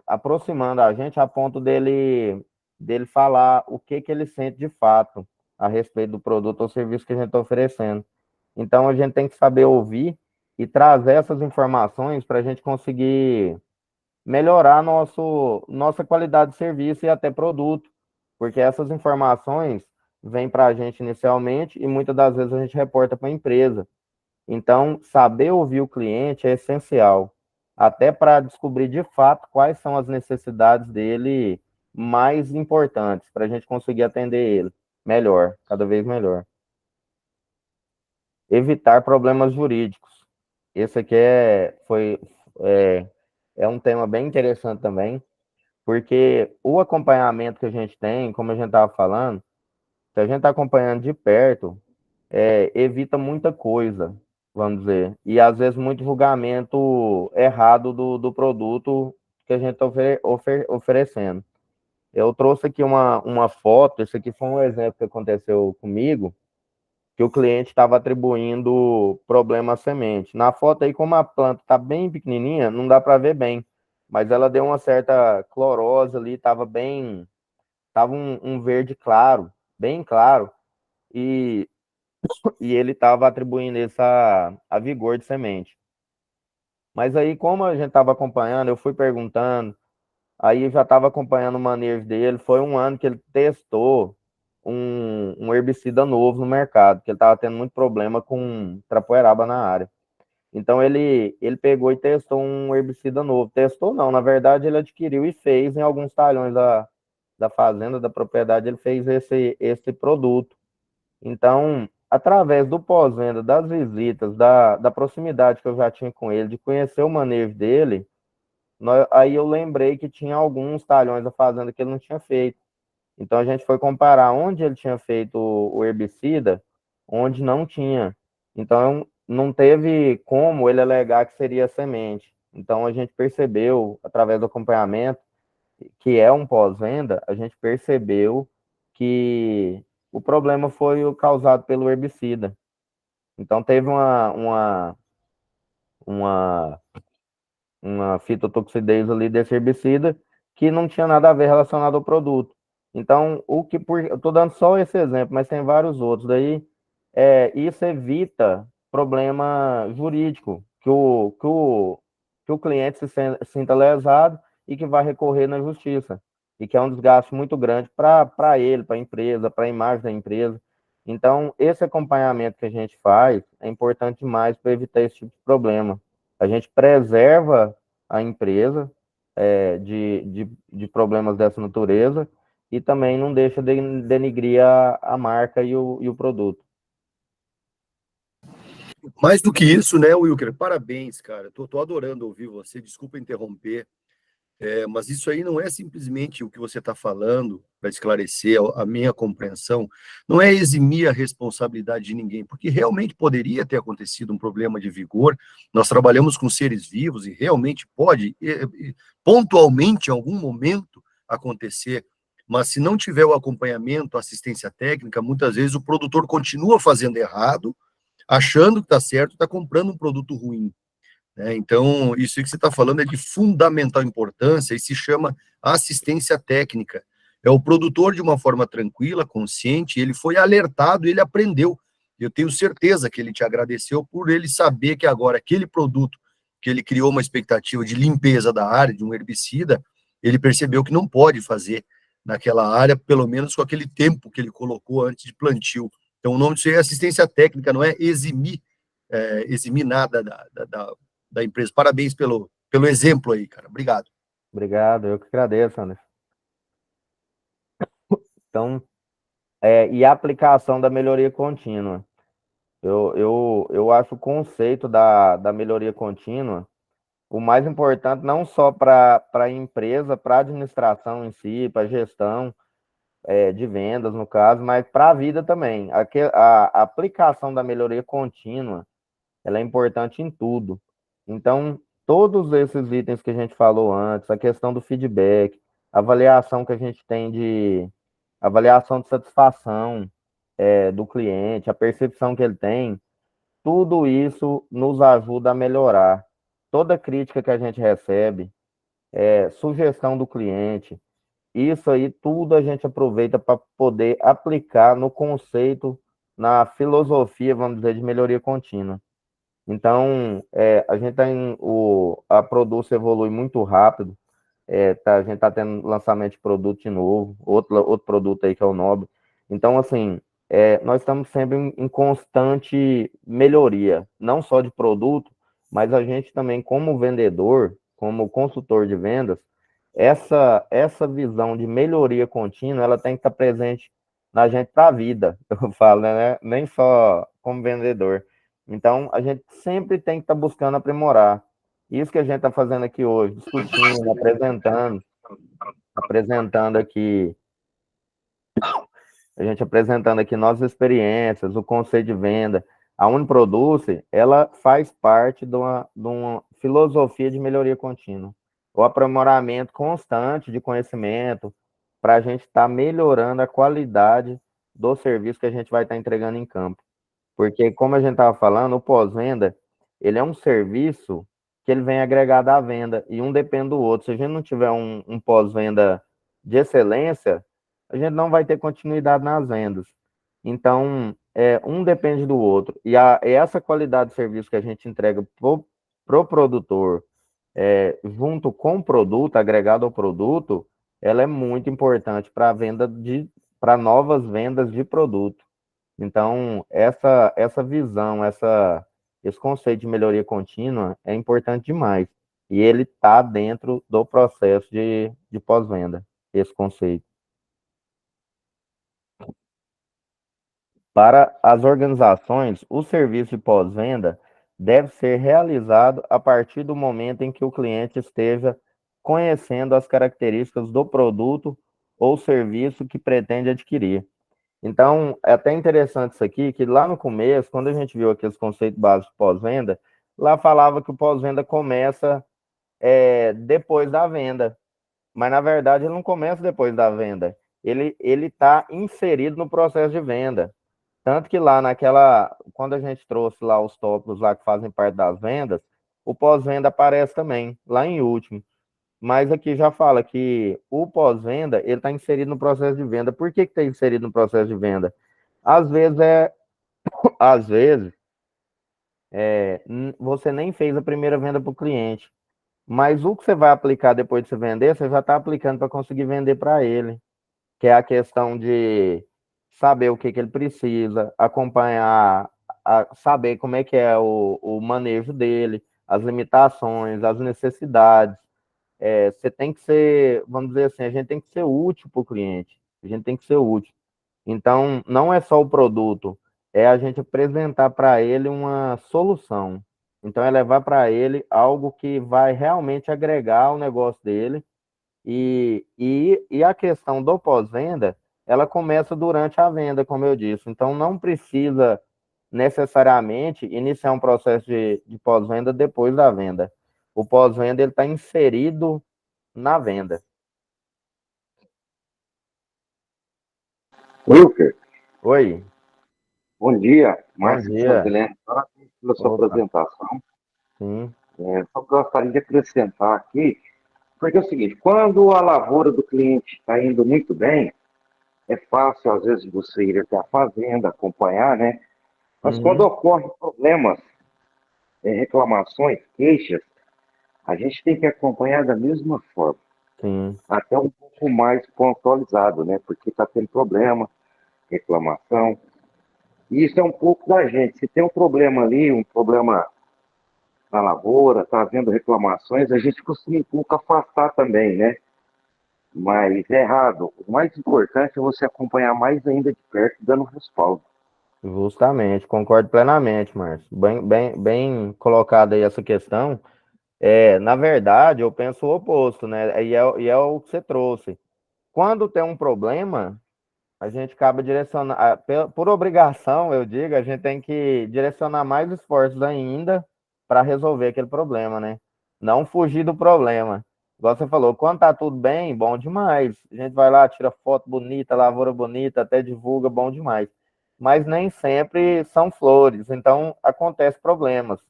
aproximando a gente a ponto dele falar o que ele sente de fato a respeito do produto ou serviço que a gente está oferecendo. Então, a gente tem que saber ouvir e trazer essas informações para a gente conseguir melhorar nossa qualidade de serviço e até produto, porque essas informações vêm para a gente inicialmente e muitas das vezes a gente reporta para a empresa. Então, saber ouvir o cliente é essencial, até para descobrir de fato quais são as necessidades dele mais importantes, para a gente conseguir atender ele melhor, cada vez melhor. Evitar problemas jurídicos. Esse aqui é, é um tema bem interessante também, porque o acompanhamento que a gente tem, como a gente estava falando, se a gente está acompanhando de perto, evita muita coisa, vamos dizer, e às vezes muito julgamento errado do produto que a gente está oferecendo. Eu trouxe aqui uma foto, esse aqui foi um exemplo que aconteceu comigo, que o cliente estava atribuindo problema à semente. Na foto aí, como a planta está bem pequenininha, não dá para ver bem, mas ela deu uma certa clorose ali, estava um verde claro, bem claro, e ele estava atribuindo isso a vigor de semente. Mas aí, como a gente estava acompanhando, eu fui perguntando, aí eu já estava acompanhando o manejo dele. Foi um ano que ele testou um herbicida novo no mercado, que ele estava tendo muito problema com trapoeraba na área. Então ele pegou e testou um herbicida novo. Testou não, na verdade ele adquiriu e fez em alguns talhões da fazenda, da propriedade, ele fez esse produto. Então, através do pós-venda, das visitas, da proximidade que eu já tinha com ele, de conhecer o manejo dele, aí eu lembrei que tinha alguns talhões da fazenda que ele não tinha feito. Então a gente foi comparar onde ele tinha feito o herbicida, onde não tinha. Então não teve como ele alegar que seria semente. Então a gente percebeu, através do acompanhamento, que é um pós-venda, a gente percebeu que o problema foi o causado pelo herbicida. Então teve uma fitotoxidez ali desse herbicida que não tinha nada a ver relacionado ao produto. Então, eu estou dando só esse exemplo, mas tem vários outros. Daí, isso evita problema jurídico, que o cliente sinta lesado e que vai recorrer na justiça. E que é um desgaste muito grande para ele, para a empresa, para a imagem da empresa. Então, esse acompanhamento que a gente faz é importante demais para evitar esse tipo de problema. A gente preserva a empresa de problemas dessa natureza e também não deixa de denigrir a marca e o produto. Mais do que isso, né, Wilker? Parabéns, cara. Tô adorando ouvir você. Desculpa interromper, mas isso aí não é simplesmente o que você está falando, para esclarecer a minha compreensão, não é eximir a responsabilidade de ninguém, porque realmente poderia ter acontecido um problema de vigor. Nós trabalhamos com seres vivos e realmente pode, pontualmente, em algum momento, acontecer. Mas se não tiver o acompanhamento, a assistência técnica, muitas vezes o produtor continua fazendo errado, achando que está certo, está comprando um produto ruim. Então, isso que você está falando é de fundamental importância e se chama assistência técnica. É o produtor, de uma forma tranquila, consciente, ele foi alertado, ele aprendeu. Eu tenho certeza que ele te agradeceu por ele saber que agora aquele produto que ele criou uma expectativa de limpeza da área, de um herbicida, ele percebeu que não pode fazer naquela área, pelo menos com aquele tempo que ele colocou antes de plantio. Então, o nome disso é assistência técnica, não é eximir nada da empresa. Parabéns pelo exemplo aí, cara. Obrigado. Obrigado, eu que agradeço, Anderson. Então, e a aplicação da melhoria contínua. Eu acho o conceito da melhoria contínua o mais importante, não só para a empresa, para a administração em si, para a gestão de vendas, no caso, mas para a vida também. A aplicação da melhoria contínua, ela é importante em tudo. Então, todos esses itens que a gente falou antes, a questão do feedback, a avaliação que a gente tem avaliação de satisfação do cliente, a percepção que ele tem, tudo isso nos ajuda a melhorar. Toda crítica que a gente recebe, sugestão do cliente. Isso aí tudo a gente aproveita para poder aplicar no conceito, na filosofia, vamos dizer, de melhoria contínua. Então, a gente a Produce evolui muito rápido. A gente está tendo lançamento de produto de novo, outro produto aí que é o Nobre. Então, assim, nós estamos sempre em constante melhoria, não só de produto, mas a gente também, como vendedor, como consultor de vendas, essa visão de melhoria contínua, ela tem que estar presente na gente para a vida, eu falo, né? Nem só como vendedor. Então, a gente sempre tem que estar buscando aprimorar. Isso que a gente está fazendo aqui hoje, discutindo, apresentando aqui, a gente apresentando aqui nossas experiências, o conceito de venda. A Uniproduce, ela faz parte de uma filosofia de melhoria contínua, o aprimoramento constante de conhecimento, para a gente estar melhorando a qualidade do serviço que a gente vai estar entregando em campo. Porque, como a gente estava falando, o pós-venda, ele é um serviço que ele vem agregado à venda, e um depende do outro. Se a gente não tiver um pós-venda de excelência, a gente não vai ter continuidade nas vendas. Então, um depende do outro. E essa qualidade de serviço que a gente entrega pro produtor, junto com o produto, agregado ao produto, ela é muito importante para a venda para novas vendas de produto. Então, essa visão, esse conceito de melhoria contínua é importante demais. E ele está dentro do processo de pós-venda, esse conceito. Para as organizações, o serviço de pós-venda deve ser realizado a partir do momento em que o cliente esteja conhecendo as características do produto ou serviço que pretende adquirir. Então, é até interessante isso aqui, que lá no começo, quando a gente viu aqueles conceitos básicos de pós-venda, lá falava que o pós-venda começa depois da venda, mas na verdade ele não começa depois da venda, ele está inserido no processo de venda. Tanto que lá quando a gente trouxe lá os tópicos lá que fazem parte das vendas, o pós-venda aparece também, lá em último. Mas aqui já fala que o pós-venda, ele está inserido no processo de venda. Por que está inserido no processo de venda? Às vezes, às vezes você nem fez a primeira venda para o cliente, mas o que você vai aplicar depois de você vender, você já está aplicando para conseguir vender para ele, que é a questão de saber o que ele precisa, acompanhar, saber como é que é o manejo dele, as limitações, as necessidades. Você tem que ser, vamos dizer assim, a gente tem que ser útil para o cliente, a gente tem que ser útil. Então, não é só o produto, é a gente apresentar para ele uma solução. Então, é levar para ele algo que vai realmente agregar ao negócio dele. E a questão do pós-venda, ela começa durante a venda, como eu disse. Então, não precisa necessariamente iniciar um processo de pós-venda depois da venda. O pós-venda ele está inserido na venda. Wilker, Oi, bom dia. bom Márcio de dia. Santelene, parabéns pela sua Opa, apresentação. sim, Só gostaria de acrescentar aqui, porque é o seguinte, quando a lavoura do cliente está indo muito bem, é fácil, às vezes, você ir até a fazenda, acompanhar, né? Mas quando uhum, ocorrem problemas, reclamações, queixas, a gente tem que acompanhar da mesma forma, sim, até um pouco mais pontualizado, né? Porque está tendo problema, reclamação. E isso é um pouco da gente. Se tem um problema ali, um problema na lavoura, está havendo reclamações, a gente costuma um pouco afastar também, né? Mas é errado. O mais importante é você acompanhar mais ainda de perto, dando respaldo. justamente, concordo plenamente, Márcio. Bem colocado aí essa questão. Na verdade, eu penso o oposto, né? E é o que você trouxe. Quando tem um problema, a gente acaba direcionando, por obrigação, eu digo, a gente tem que direcionar mais esforços ainda para resolver aquele problema, né? Não fugir do problema. Igual você falou, quando tá tudo bem, bom demais. A gente vai lá, tira foto bonita, lavoura bonita, até divulga, bom demais. Mas nem sempre são flores, então acontece problemas.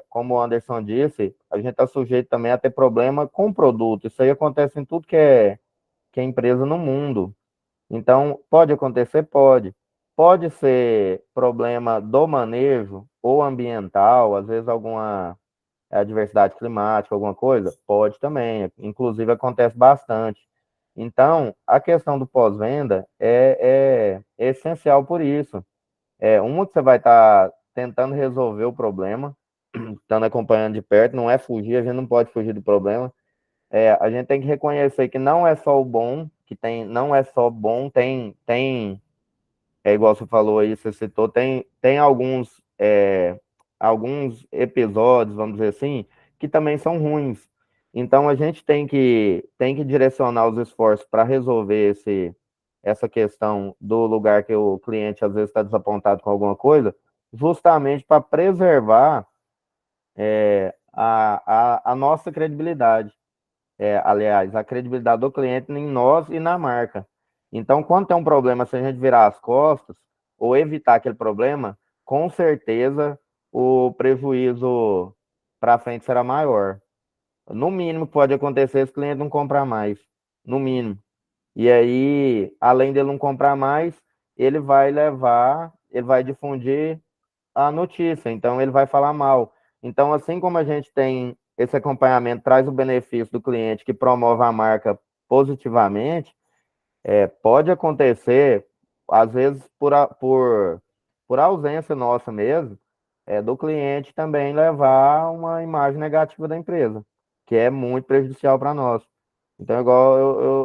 como o Anderson disse, a gente está sujeito também a ter problema com o produto. Isso aí acontece em tudo que é empresa no mundo. Então, pode acontecer? Pode. Pode ser problema do manejo ou ambiental, às vezes alguma adversidade climática, alguma coisa? Pode também. Inclusive, acontece bastante. Então, a questão do pós-venda é essencial por isso. Uma que você vai estar tentando resolver o problema, estando acompanhando de perto, não é fugir, a gente não pode fugir do problema. A gente tem que reconhecer que não é só o bom, que tem, não é só bom, igual você falou aí, você citou, tem alguns episódios, vamos dizer assim, que também são ruins. Então a gente tem que direcionar os esforços para resolver essa questão do lugar que o cliente às vezes está desapontado com alguma coisa, justamente para preservar a nossa credibilidade. Aliás, a credibilidade do cliente em nós e na marca. Então, quando tem um problema, se a gente virar as costas ou evitar aquele problema, com certeza o prejuízo para frente será maior. No mínimo que pode acontecer, esse cliente não comprar mais. No mínimo. E aí, além dele não comprar mais, ele vai difundir a notícia, então ele vai falar mal. Então, assim como a gente tem esse acompanhamento, traz o benefício do cliente que promove a marca positivamente, pode acontecer, às vezes, por ausência nossa mesmo, do cliente também levar uma imagem negativa da empresa, que é muito prejudicial para nós. Então, igual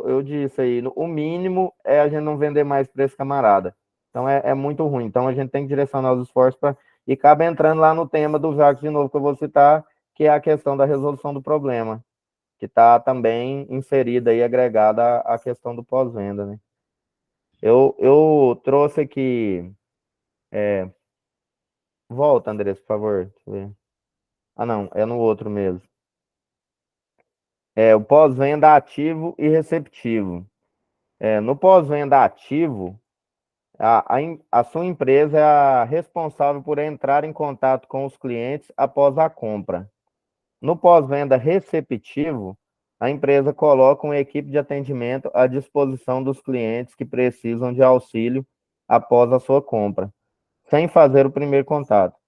eu disse aí, o mínimo é a gente não vender mais para esse camarada. Então, é muito ruim. Então, a gente tem que direcionar os esforços para. E cabe entrando lá no tema do Jacques de novo, que eu vou citar, que é a questão da resolução do problema, que está também inserida e agregada à questão do pós-venda, né? Eu trouxe aqui. Volta, Andressa, por favor. Deixa eu ver. Ah, não, é no outro mesmo. O pós-venda ativo e receptivo. No pós-venda ativo, a sua empresa é a responsável por entrar em contato com os clientes após a compra. No pós-venda receptivo, a empresa coloca uma equipe de atendimento à disposição dos clientes que precisam de auxílio após a sua compra, sem fazer o primeiro contato.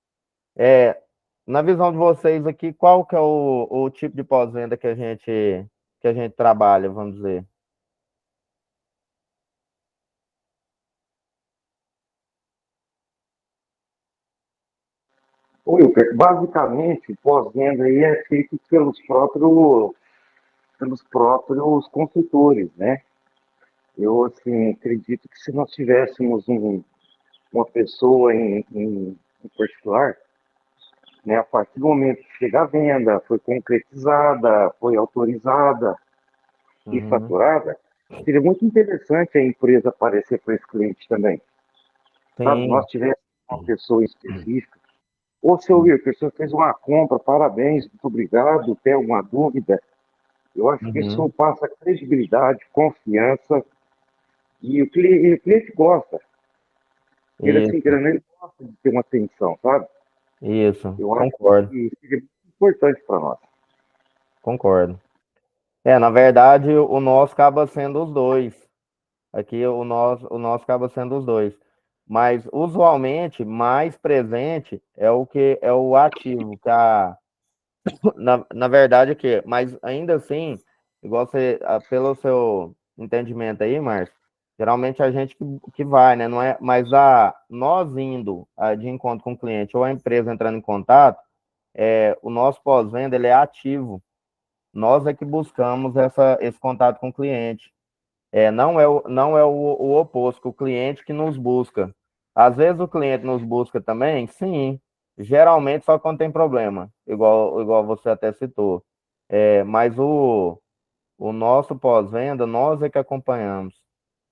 É, Na visão de vocês aqui, qual que é o tipo de pós-venda que a gente trabalha, vamos dizer? Wilker, basicamente, o pós-venda aí é feito pelos próprios consultores, né? Eu, assim, acredito que se nós tivéssemos uma pessoa em particular, né, a partir do momento que chega a venda, foi concretizada, foi autorizada e Uhum, faturada, seria muito interessante a empresa aparecer para esse cliente também. Sabe, sim. nós tivéssemos uma pessoa específica. Ô, seu Wilker, você fez uma compra, parabéns, muito obrigado. Tem alguma dúvida? Eu acho que isso Uhum, passa credibilidade, confiança, e o cliente gosta. Ele, assim, isso, querendo, ele gosta de ter uma atenção, sabe? isso, Eu acho concordo, que seria muito importante para nós. concordo. Na verdade, o nosso acaba sendo os dois. Aqui o nosso acaba sendo os dois. Mas usualmente mais presente é o que é o ativo, na verdade que, mas ainda assim, igual você, pelo seu entendimento aí, Márcio, geralmente a gente que vai, né? Não é, mas nós indo de encontro com o cliente ou a empresa entrando em contato, o nosso pós-venda ele é ativo. Nós é que buscamos esse contato com o cliente. Não é o oposto, o cliente que nos busca. Às vezes o cliente nos busca também, sim, geralmente só quando tem problema, igual você até citou. Mas o nosso pós-venda, nós é que acompanhamos.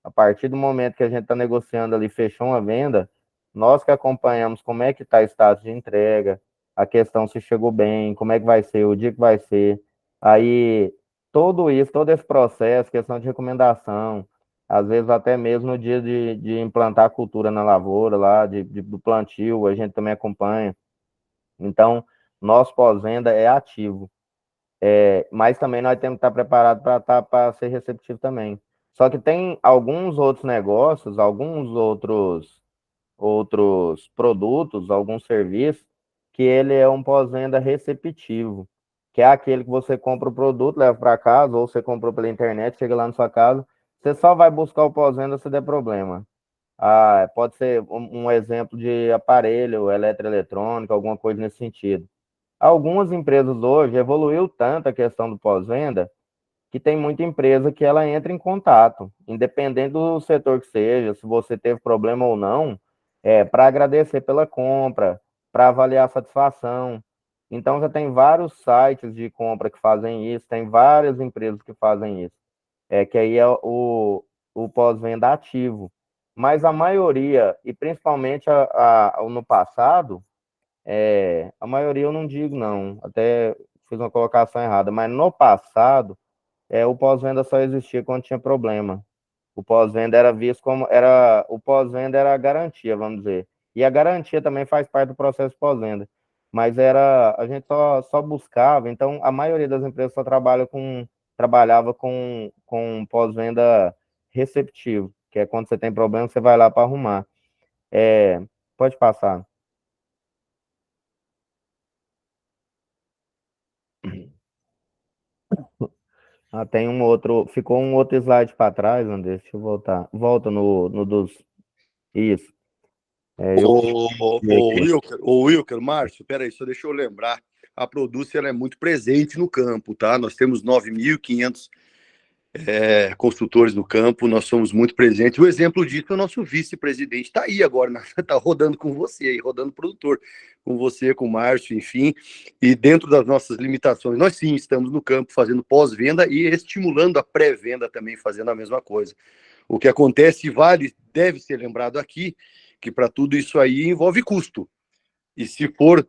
A partir do momento que a gente está negociando ali, fechou uma venda, nós que acompanhamos como é que está o status de entrega, a questão se chegou bem, como é que vai ser, o dia que vai ser. Aí, tudo isso, todo esse processo, questão de recomendação, às vezes até mesmo no dia de implantar a cultura na lavoura, lá, do plantio, a gente também acompanha. Então, nosso pós-venda é ativo. Mas também nós temos que estar preparados para ser receptivo também. Só que tem alguns outros negócios, alguns outros produtos, alguns serviços, que ele é um pós-venda receptivo, que é aquele que você compra o produto, leva para casa, ou você comprou pela internet, chega lá na sua casa, você só vai buscar o pós-venda se der problema. Pode ser um exemplo de aparelho eletroeletrônico, alguma coisa nesse sentido. Algumas empresas hoje evoluiu tanto a questão do pós-venda que tem muita empresa que ela entra em contato, independente do setor que seja, se você teve problema ou não, para agradecer pela compra, para avaliar a satisfação. Então, já tem vários sites de compra que fazem isso, tem várias empresas que fazem isso, que aí é o pós-venda ativo. Mas a maioria, e principalmente no passado, a maioria eu não digo não, até fiz uma colocação errada, mas no passado, o pós-venda só existia quando tinha problema. O pós-venda era visto como o pós-venda era a garantia, vamos dizer. E a garantia também faz parte do processo pós-venda. Mas a gente só buscava, então a maioria das empresas só trabalhava com pós-venda receptivo, que é quando você tem problema, você vai lá para arrumar. Pode passar. Tem ficou um outro slide para trás, André, deixa eu voltar. Volta no dos, isso. Ô Wilker, Márcio, peraí, só deixa eu lembrar, a Produce ela é muito presente no campo, tá? Nós temos 9.500 consultores no campo, nós somos muito presentes. O exemplo disso é o nosso vice-presidente, está aí agora, está rodando com você, aí, rodando produtor, com você, com o Márcio, enfim, e dentro das nossas limitações, nós sim estamos no campo fazendo pós-venda e estimulando a pré-venda também, fazendo a mesma coisa. O que acontece, deve ser lembrado aqui, que para tudo isso aí envolve custo. E se for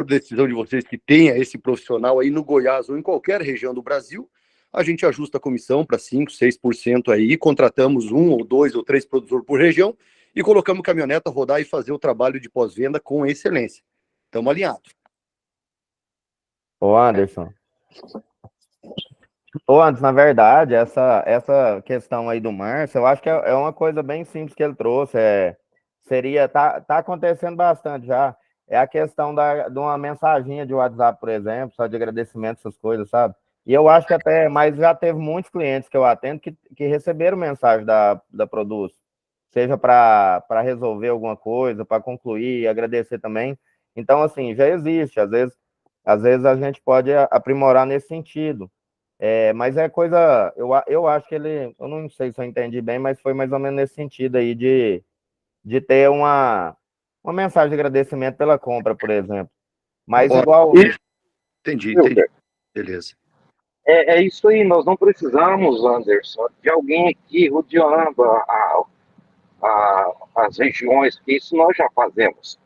decisão de vocês que tenha esse profissional aí no Goiás ou em qualquer região do Brasil, a gente ajusta a comissão para 5%, 6% aí, contratamos 1 ou 2 ou 3 produtores por região e colocamos caminhoneta rodar e fazer o trabalho de pós-venda com excelência. Estamos alinhados. Ô Anderson, na verdade, essa questão aí do Márcio, eu acho que é uma coisa bem simples que ele trouxe. Tá acontecendo bastante já. É a questão de uma mensaginha de WhatsApp, por exemplo, só de agradecimento, essas coisas, sabe? E eu acho que mas já teve muitos clientes que eu atendo que receberam mensagem da Produce, seja para resolver alguma coisa, para concluir, agradecer também. Então, assim, já existe. Às vezes a gente pode aprimorar nesse sentido. Mas é coisa, eu acho que eu não sei se eu entendi bem, mas foi mais ou menos nesse sentido aí de ter uma mensagem de agradecimento pela compra, por exemplo. Mas igual... Entendi. Beleza. É isso aí, nós não precisamos, Anderson, de alguém aqui rodeando as regiões, que isso nós já fazemos.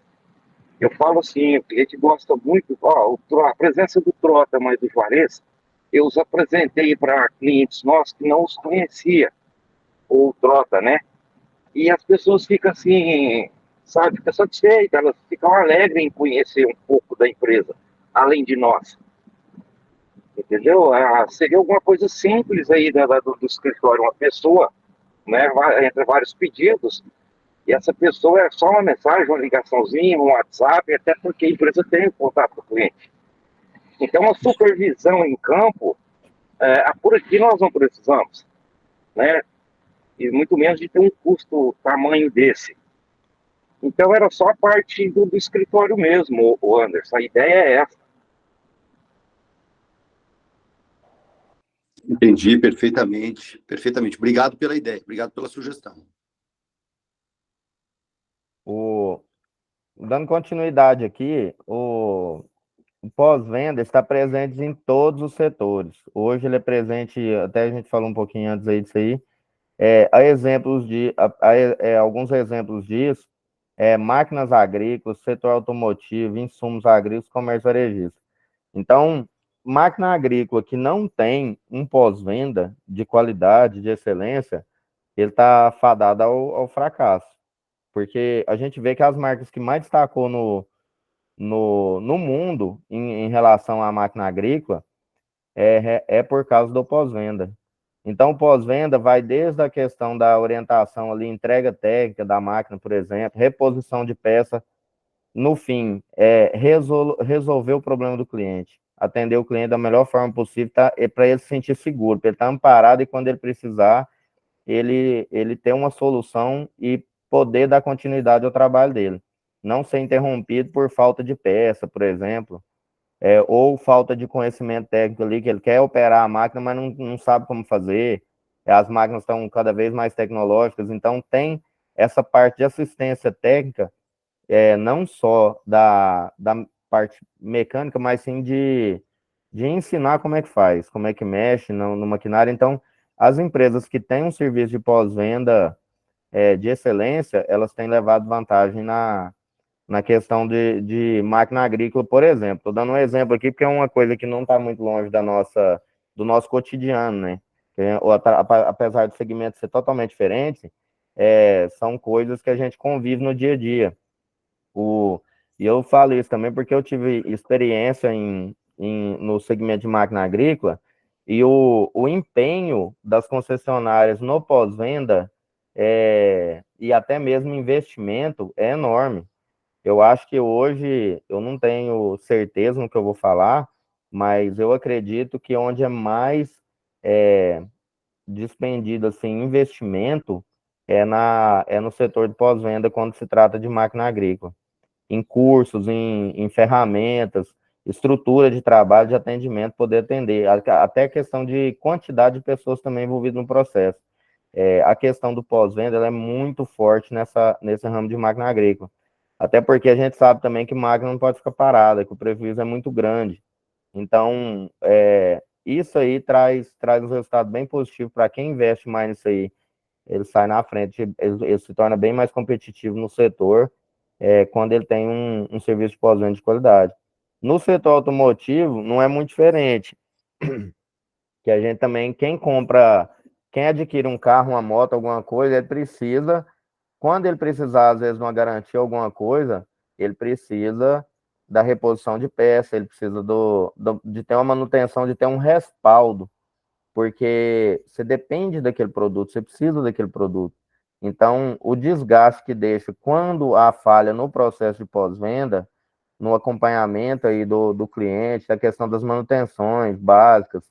Eu falo assim, o cliente gosta muito, a presença do Trota, mas do Juarez, eu os apresentei para clientes nossos que não os conhecia, ou Trota, né? E as pessoas ficam assim, sabe, ficam satisfeitas, elas ficam alegres em conhecer um pouco da empresa, além de nós. Entendeu? Seria alguma coisa simples aí do escritório, uma pessoa, né, entre vários pedidos, e essa pessoa é só uma mensagem, uma ligaçãozinha, um WhatsApp, até porque a empresa tem o contato do cliente. Então, a supervisão em campo, por aqui nós não precisamos, né? E muito menos de ter um custo tamanho desse. Então, era só a parte do escritório mesmo, o Anderson. A ideia é essa. Entendi perfeitamente. Obrigado pela ideia, obrigado pela sugestão. Dando continuidade aqui, o pós-venda está presente em todos os setores. Hoje ele é presente, até a gente falou um pouquinho antes aí disso aí, alguns exemplos disso, máquinas agrícolas, setor automotivo, insumos agrícolas, comércio varejista. Então, máquina agrícola que não tem um pós-venda de qualidade, de excelência, ele está fadado ao fracasso. Porque a gente vê que as marcas que mais destacou no mundo em relação à máquina agrícola é por causa do pós-venda. Então, o pós-venda vai desde a questão da orientação ali, entrega técnica da máquina, por exemplo, reposição de peça, no fim, resolver o problema do cliente, atender o cliente da melhor forma possível, tá, para ele se sentir seguro, para ele estar amparado e quando ele precisar, ele ter uma solução e poder dar continuidade ao trabalho dele. Não ser interrompido por falta de peça, por exemplo, ou falta de conhecimento técnico ali, que ele quer operar a máquina, mas não sabe como fazer. As máquinas estão cada vez mais tecnológicas, então tem essa parte de assistência técnica, não só da parte mecânica, mas sim de ensinar como é que faz, como é que mexe no maquinário. Então, as empresas que têm um serviço de pós-venda de excelência, elas têm levado vantagem na questão de máquina agrícola, por exemplo. Estou dando um exemplo aqui, porque é uma coisa que não está muito longe do nosso cotidiano, né? Apesar do segmento ser totalmente diferente, são coisas que a gente convive no dia a dia. E eu falo isso também porque eu tive experiência no segmento de máquina agrícola e o empenho das concessionárias no pós-venda e até mesmo investimento é enorme. Eu acho que hoje, eu não tenho certeza no que eu vou falar, mas eu acredito que onde é mais dispendido assim, investimento é no setor de pós-venda quando se trata de máquina agrícola em cursos, em ferramentas, estrutura de trabalho, de atendimento, poder atender, até a questão de quantidade de pessoas também envolvidas no processo. A questão do pós-venda ela é muito forte nesse ramo de máquina agrícola, até porque a gente sabe também que máquina não pode ficar parada, que o prejuízo é muito grande. Então, isso aí traz um resultado bem positivo para quem investe mais nisso aí. Ele sai na frente, ele se torna bem mais competitivo no setor, quando ele tem um serviço de pós-venda de qualidade. No setor automotivo, não é muito diferente, que a gente também, quem adquire um carro, uma moto, alguma coisa, ele precisa, quando ele precisar, às vezes, de uma garantia, alguma coisa, ele precisa da reposição de peça, ele precisa de ter uma manutenção, de ter um respaldo, porque você depende daquele produto, você precisa daquele produto. Então, o desgaste que deixa quando há falha no processo de pós-venda, no acompanhamento aí do cliente, da questão das manutenções básicas,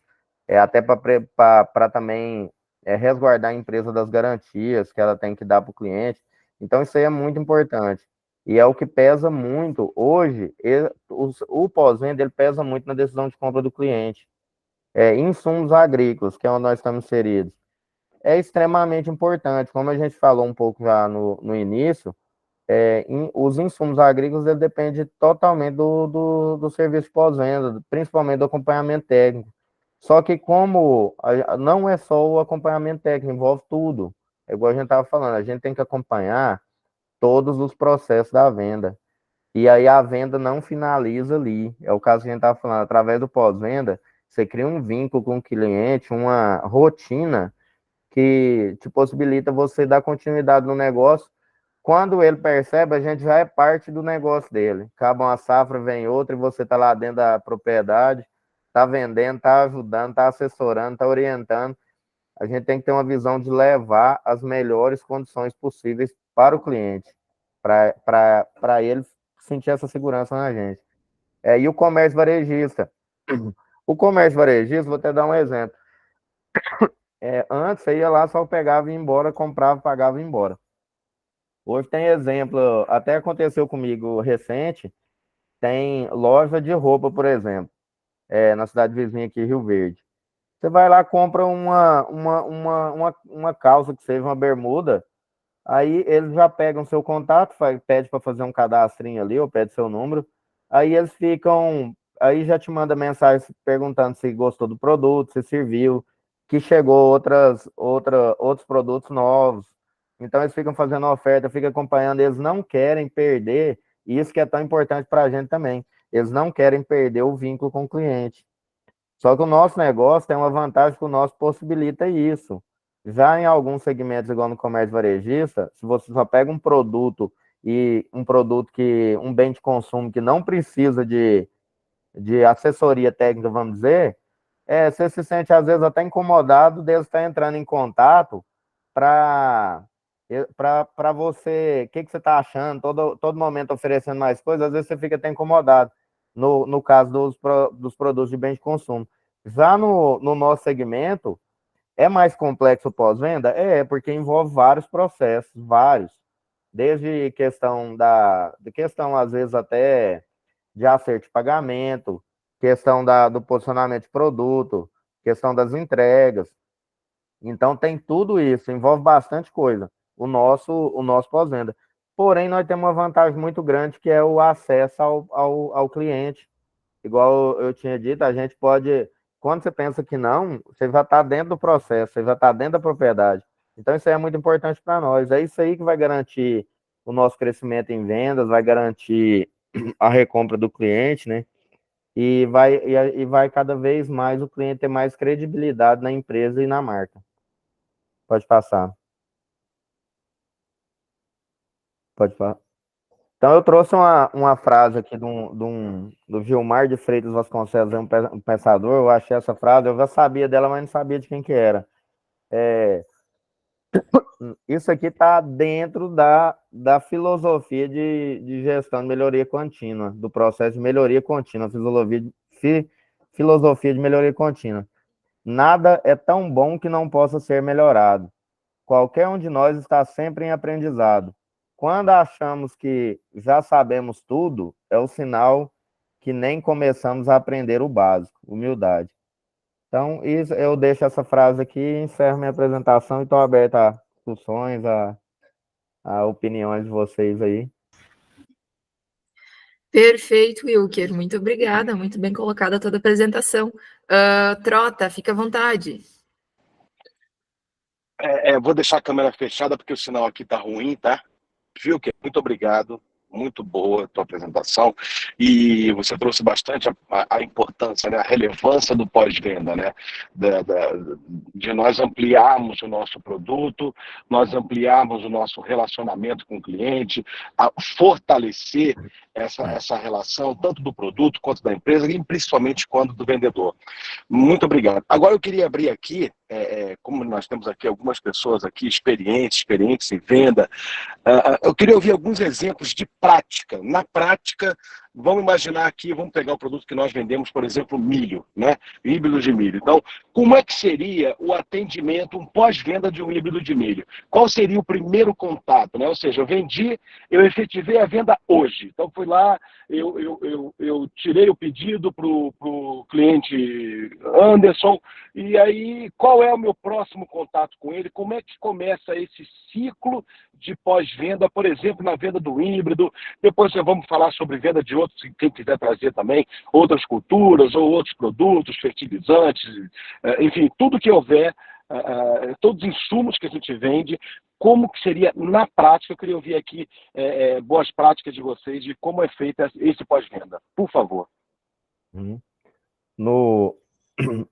até para também resguardar a empresa das garantias que ela tem que dar para o cliente. Então, isso aí é muito importante. E é o que pesa muito hoje, o pós-venda ele pesa muito na decisão de compra do cliente. Insumos agrícolas, que é onde nós estamos inseridos, é extremamente importante. Como a gente falou um pouco já no início, os insumos agrícolas ele depende totalmente do serviço pós-venda, principalmente do acompanhamento técnico. Só que como não é só o acompanhamento técnico, envolve tudo. É igual a gente estava falando, a gente tem que acompanhar todos os processos da venda. E aí a venda não finaliza ali. É o caso que a gente estava falando, através do pós-venda, você cria um vínculo com o cliente, uma rotina que te possibilita você dar continuidade no negócio. Quando ele percebe, a gente já é parte do negócio dele. Acaba uma safra, vem outra, e você está lá dentro da propriedade, está vendendo, está ajudando, está assessorando, está orientando. A gente tem que ter uma visão de levar as melhores condições possíveis para o cliente, para ele sentir essa segurança na gente. E o comércio varejista. O comércio varejista, vou até dar um exemplo. Antes você ia lá, só pegava e ia embora, comprava, pagava e ia embora. Hoje tem exemplo, até aconteceu comigo recente, tem loja de roupa, por exemplo, na cidade vizinha aqui, Rio Verde. Você vai lá, compra uma calça que seja uma bermuda, aí eles já pegam seu contato, pede para fazer um cadastrinho ali, ou pede seu número, aí eles ficam, aí já te manda mensagem perguntando se gostou do produto, se serviu, que chegou outros produtos novos. Então eles ficam fazendo oferta, ficam acompanhando, eles não querem perder, e isso que é tão importante para a gente também, eles não querem perder o vínculo com o cliente. Só que o nosso negócio tem uma vantagem que o nosso possibilita isso. Já em alguns segmentos, igual no comércio varejista, se você só pega um produto e um produto um bem de consumo que não precisa de assessoria técnica, vamos dizer, você se sente às vezes até incomodado deles estar entrando em contato para você, o que você está achando, todo momento oferecendo mais coisas, às vezes você fica até incomodado, no caso dos produtos de bem de consumo. Já no nosso segmento, é mais complexo o pós-venda? Porque envolve vários processos, vários. Desde questão, às vezes, até de acerto de pagamento, questão do posicionamento de produto, questão das entregas. Então, tem tudo isso, envolve bastante coisa, o nosso pós-venda. Porém, nós temos uma vantagem muito grande, que é o acesso ao cliente. Igual eu tinha dito, a gente pode, quando você pensa que não, você já está dentro do processo, você já está dentro da propriedade. Então, isso aí é muito importante para nós. É isso aí que vai garantir o nosso crescimento em vendas, vai garantir a recompra do cliente, né? E vai cada vez mais o cliente ter mais credibilidade na empresa e na marca. Pode passar. Pode falar. Então, eu trouxe uma frase aqui do Gilmar de Freitas Vasconcelos, um pensador. Eu achei essa frase, eu já sabia dela, mas não sabia de quem que era. Isso aqui está dentro da filosofia de gestão de melhoria contínua, do processo de melhoria contínua, filosofia de melhoria contínua. Nada é tão bom que não possa ser melhorado. Qualquer um de nós está sempre em aprendizado. Quando achamos que já sabemos tudo, é o sinal que nem começamos a aprender o básico, humildade. Então, eu deixo essa frase aqui, encerro minha apresentação e estou aberto a discussões, a opiniões de vocês aí. Perfeito, Wilker. Muito obrigada. Muito bem colocada toda a apresentação. Trota, fica à vontade. Vou deixar a câmera fechada porque o sinal aqui tá ruim, tá? Wilker, muito obrigado. Muito boa a tua apresentação, e você trouxe bastante a importância, né, a relevância do pós-venda, né, de nós ampliarmos o nosso produto, nós ampliarmos o nosso relacionamento com o cliente, a fortalecer essa relação, tanto do produto quanto da empresa, e principalmente quando do vendedor. Muito obrigado. Agora eu queria abrir aqui, como nós temos aqui algumas pessoas aqui experientes em venda, eu queria ouvir alguns exemplos de prática. Na prática, vamos imaginar aqui, vamos pegar o produto que nós vendemos, por exemplo, milho, né? Híbrido de milho. Então, como é que seria o atendimento, um pós-venda de um híbrido de milho? Qual seria o primeiro contato, né? Ou seja, eu efetivei a venda hoje. Então, fui lá, eu tirei o pedido para o cliente Anderson, e aí, qual é o meu próximo contato com ele? Como é que começa esse ciclo de pós-venda, por exemplo, na venda do híbrido? Depois vamos falar sobre venda de outros, quem quiser trazer também, outras culturas ou outros produtos, fertilizantes, enfim, tudo que houver, todos os insumos que a gente vende, como que seria na prática. Eu queria ouvir aqui boas práticas de vocês de como é feito esse pós-venda. Por favor.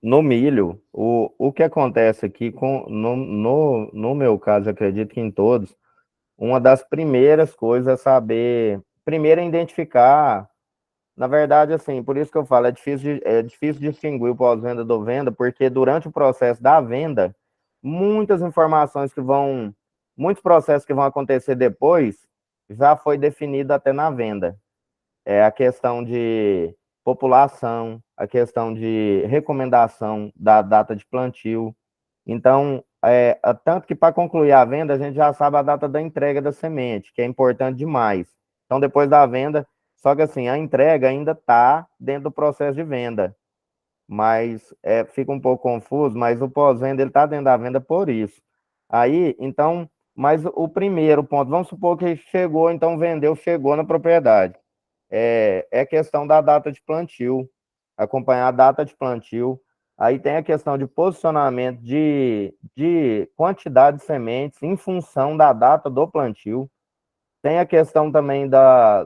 No milho, o que acontece aqui, no meu caso, acredito que em todos, uma das primeiras coisas é saber, primeiro é identificar, na verdade, assim, por isso que eu falo, é difícil distinguir o pós-venda do venda, porque durante o processo da venda, muitos processos que vão acontecer depois, já foi definido até na venda. É a questão de população, a questão de recomendação da data de plantio. Então, tanto que para concluir a venda, a gente já sabe a data da entrega da semente, que é importante demais. Então, depois da venda, só que assim, a entrega ainda está dentro do processo de venda, mas fica um pouco confuso, mas o pós-venda, ele está dentro da venda por isso. Aí, então, mas o primeiro ponto, vamos supor que chegou, então vendeu, chegou na propriedade. É questão da data de plantio, acompanhar a data de plantio. Aí tem a questão de posicionamento de quantidade de sementes em função da data do plantio. Tem a questão também da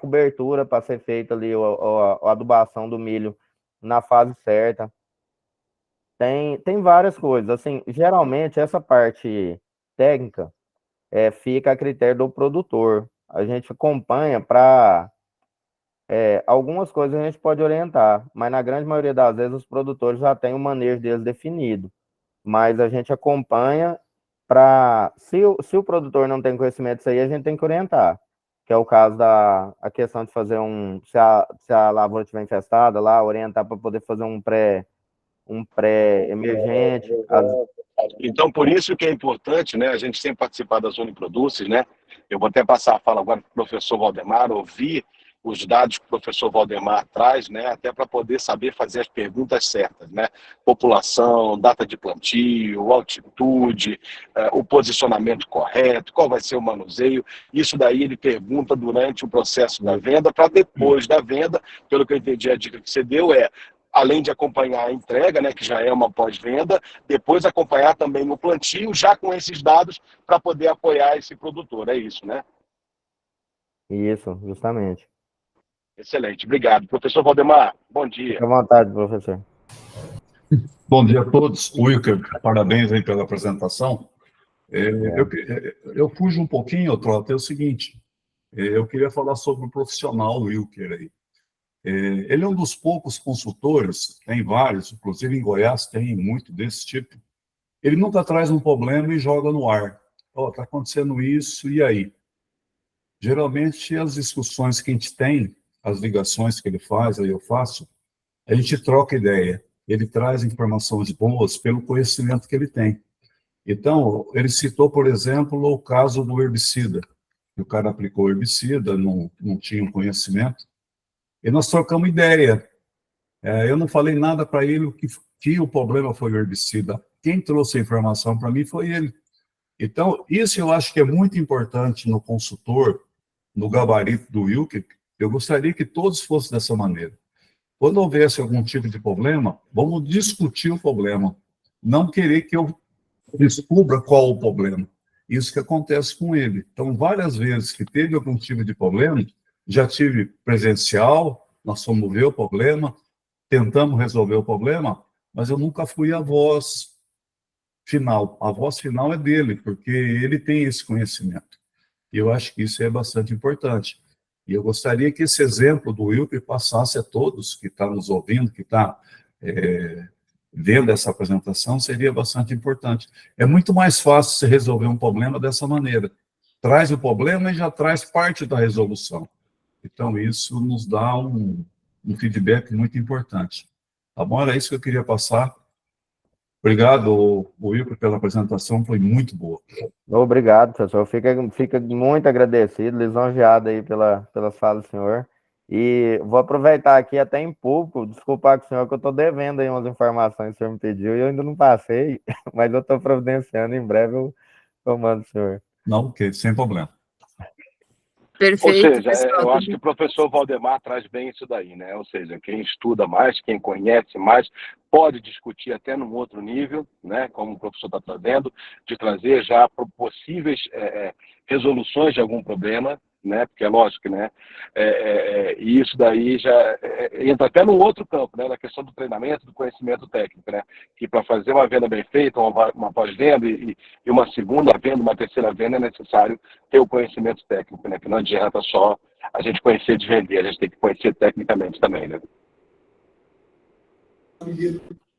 cobertura para ser feita ali, a adubação do milho na fase certa. Tem várias coisas. Assim, geralmente, essa parte técnica, fica a critério do produtor. A gente acompanha para... algumas coisas a gente pode orientar, mas na grande maioria das vezes os produtores já têm o manejo deles definido. Mas a gente acompanha para... Se o produtor não tem conhecimento disso aí, a gente tem que orientar. Que é o caso a questão de fazer se a lavoura estiver infestada lá, orientar para poder fazer um pré-emergente. Então, por isso que é importante, né, a gente sempre participar das Uniproduces, né? Eu vou até passar a fala agora para o professor Valdemar, ouvir os dados que o professor Valdemar traz, né, até para poder saber fazer as perguntas certas, né? População, data de plantio, altitude, o posicionamento correto, qual vai ser o manuseio. Isso daí ele pergunta durante o processo da venda, para depois da venda, pelo que eu entendi, a dica que você deu além de acompanhar a entrega, né, que já é uma pós-venda, depois acompanhar também o plantio, já com esses dados, para poder apoiar esse produtor. É isso, né? Isso, justamente. Excelente, obrigado. Professor Valdemar, bom dia. Fique à vontade, professor. Bom dia a todos. Wilker, parabéns aí pela apresentação. Eu fujo um pouquinho, Trota, é o seguinte, eu queria falar sobre o profissional Wilker aí. Ele é um dos poucos consultores, tem vários, inclusive em Goiás tem muito desse tipo. Ele nunca traz um problema e joga no ar. Está acontecendo isso, e aí? Geralmente, as discussões que a gente tem, as ligações que ele faz, aí eu faço, a gente troca ideia. Ele traz informações boas pelo conhecimento que ele tem. Então, ele citou, por exemplo, o caso do herbicida. O cara aplicou herbicida, não tinha um conhecimento, e nós trocamos ideia. Eu não falei nada para ele que o problema foi o herbicida. Quem trouxe a informação para mim foi ele. Então, isso eu acho que é muito importante no consultor, no gabarito do Wilker. Eu gostaria que todos fossem dessa maneira. Quando houvesse algum tipo de problema, vamos discutir o problema. Não querer que eu descubra qual o problema. Isso que acontece com ele. Então, várias vezes que teve algum tipo de problema, já tive presencial, nós fomos ver o problema, tentamos resolver o problema, mas eu nunca fui a voz final. A voz final é dele, porque ele tem esse conhecimento. E eu acho que isso é bastante importante. E eu gostaria que esse exemplo do Wilker passasse a todos que estão nos ouvindo, que estão vendo essa apresentação, seria bastante importante. É muito mais fácil você resolver um problema dessa maneira. Traz o problema e já traz parte da resolução. Então, isso nos dá um feedback muito importante. Tá bom? Era isso que eu queria passar. Obrigado, Wilker, pela apresentação, foi muito boa. Obrigado, professor. Fica muito agradecido, lisonjeado aí pelas falas do senhor. E vou aproveitar aqui até em público, desculpar com o senhor que eu estou devendo aí umas informações que o senhor me pediu e eu ainda não passei, mas eu estou providenciando, em breve eu mando o senhor. Não, ok, sem problema. Perfeito. Ou seja, eu acho que o professor Valdemar traz bem isso daí, né? Ou seja, quem estuda mais, quem conhece mais, pode discutir até num outro nível, né? Como o professor está trazendo, de trazer já possíveis resoluções de algum problema, né? Porque é lógico, né? E isso daí já entra até num outro campo, né? Na questão do treinamento, do conhecimento técnico, né? Que para fazer uma venda bem feita, uma pós-venda e uma segunda venda, uma terceira venda, é necessário ter o conhecimento técnico, né? Que não adianta só a gente conhecer de vender, a gente tem que conhecer tecnicamente também, né?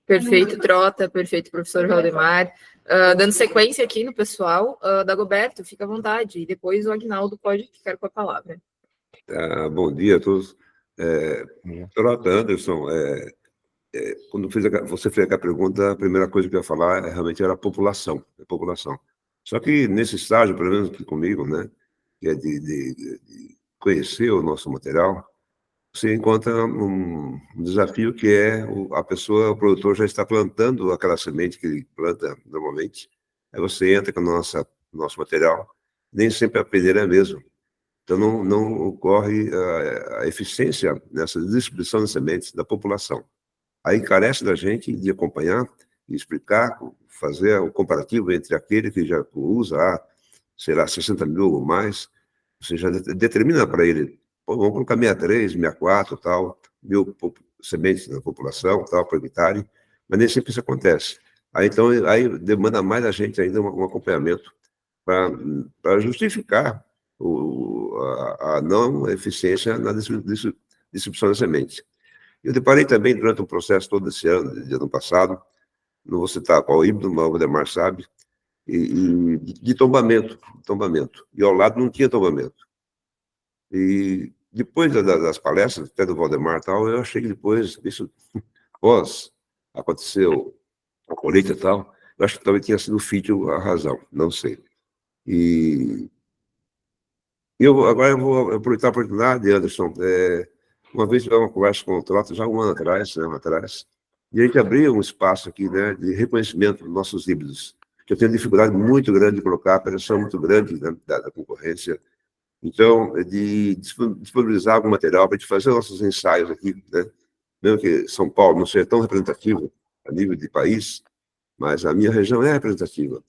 Perfeito, Trota, perfeito, professor Valdemar. Dando sequência aqui no pessoal, Dagoberto, fica à vontade, e depois o Aguinaldo pode ficar com a palavra. Bom dia a todos. Trota, Anderson, quando você fez a pergunta, a primeira coisa que eu ia falar realmente era a população. Só que nesse estágio, pelo menos aqui comigo, né, que é de conhecer o nosso material, você encontra um desafio que é o produtor já está plantando aquela semente que ele planta normalmente. Aí você entra com o nosso material, nem sempre a peneira é a mesma. Então não ocorre a eficiência nessa distribuição de sementes da população. Aí carece da gente de acompanhar e explicar, fazer o comparativo entre aquele que já usa, sei lá, 60 mil ou mais, você já determina para ele, vamos colocar 63, 64, tal, 1.000 sementes na população, tal, por hectare, mas nem sempre isso acontece. Aí, então, demanda mais a gente ainda um acompanhamento para justificar a não eficiência na distribuição da semente. Eu deparei também, durante o processo todo esse ano, de ano passado, não vou citar qual híbrido, mas o Valdemar sabe, de tombamento. E ao lado não tinha tombamento. E depois das palestras, até do Valdemar e tal, eu achei que depois, isso pós aconteceu a colheita e tal, eu acho que talvez tinha sido o fítio a razão, não sei. E agora eu vou aproveitar a oportunidade, Anderson. Uma vez tive uma conversa com o Trota, já um ano atrás, e a gente abriu um espaço aqui, né, de reconhecimento dos nossos híbridos, que eu tenho dificuldade muito grande de colocar, a pressão muito grande, né, da concorrência. Então, de disponibilizar algum material para a gente fazer nossos ensaios aqui, né? Mesmo que São Paulo não seja tão representativo a nível de país, mas a minha região é representativa.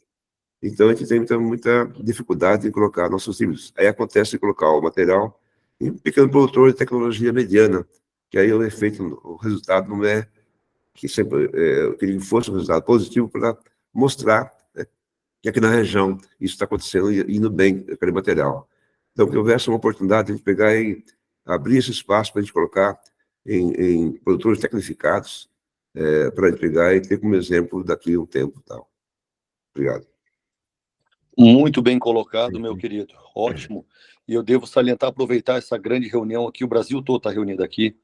Então, a gente tem muita dificuldade em colocar nossos híbridos. Aí acontece de colocar o material em um pequeno produtor de tecnologia mediana, que aí o resultado não é que sempre eu queria que fosse um resultado positivo para mostrar, né, que aqui na região isso está acontecendo e indo bem aquele material. Então, que houvesse uma oportunidade de pegar e abrir esse espaço para a gente colocar em produtores tecnificados, para a gente pegar e ter como exemplo daqui a um tempo e tal. Obrigado. Muito bem colocado, meu querido. Ótimo. E eu devo salientar, aproveitar essa grande reunião aqui, o Brasil todo está reunido aqui,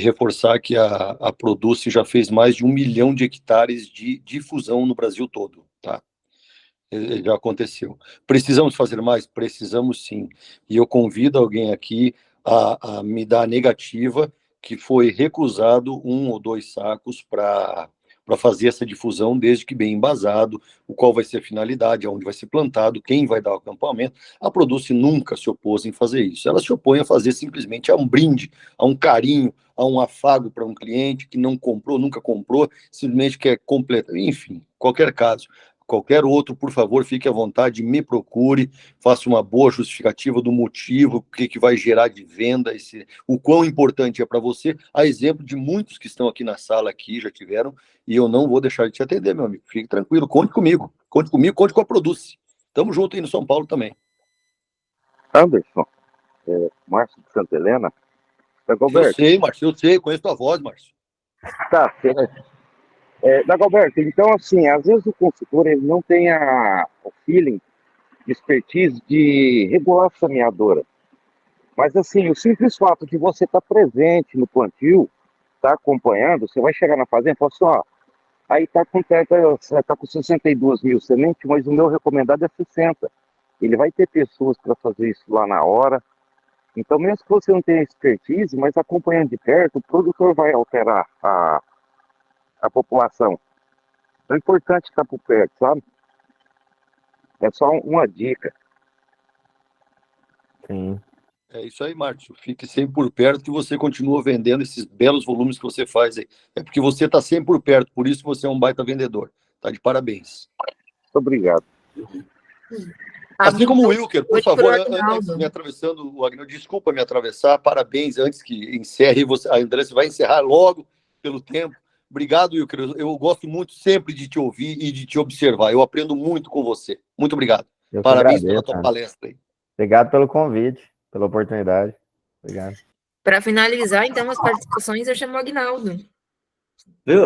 reforçar que a Produce já fez mais de 1 milhão de hectares de difusão no Brasil todo, tá? Já aconteceu. Precisamos fazer mais? Precisamos sim. E eu convido alguém aqui a me dar a negativa que foi recusado 1 ou 2 sacos para fazer essa difusão, desde que bem embasado, o qual vai ser a finalidade, aonde vai ser plantado, quem vai dar o acampamento. A Produce nunca se opôs em fazer isso. Ela se opõe a fazer simplesmente a um brinde, a um carinho, a um afago para um cliente que não comprou, nunca comprou, simplesmente quer completar. Enfim, qualquer caso. Qualquer outro, por favor, fique à vontade, me procure, faça uma boa justificativa do motivo, o que vai gerar de venda, o quão importante é para você, a exemplo de muitos que estão aqui na sala, aqui já tiveram, e eu não vou deixar de te atender, meu amigo. Fique tranquilo, conte comigo, conte com a Produce. Tamo junto aí no São Paulo também. Anderson, Márcio de Santa Helena. Eu sei, Márcio, eu sei, conheço tua voz, Márcio. Tá, Dagoberto, então, assim, às vezes o consultor ele não tem o feeling, de expertise de regular a semeadora. Mas, assim, o simples fato de você estar presente no plantio, estar acompanhando, você vai chegar na fazenda e falar assim, ó, aí tá com 62 mil sementes, mas o meu recomendado é 60. Ele vai ter pessoas para fazer isso lá na hora. Então, mesmo que você não tenha expertise, mas acompanhando de perto, o produtor vai alterar a população. É importante estar por perto, sabe? É só uma dica. Sim. É isso aí, Márcio. Fique sempre por perto que você continua vendendo esses belos volumes que você faz aí. É porque você está sempre por perto, por isso você é um baita vendedor. Tá de parabéns. Muito obrigado. Assim como o Wilker, por favor, antes me atravessando, o Agnaldo, desculpa me atravessar, parabéns, antes que encerre, a Andressa vai encerrar logo pelo tempo. Obrigado, Wilker, eu gosto muito sempre de te ouvir e de te observar, eu aprendo muito com você. Muito obrigado. Parabéns pela tua palestra aí. Obrigado pelo convite, pela oportunidade. Obrigado. Para finalizar, então, as participações, eu chamo o Agnaldo. Viu?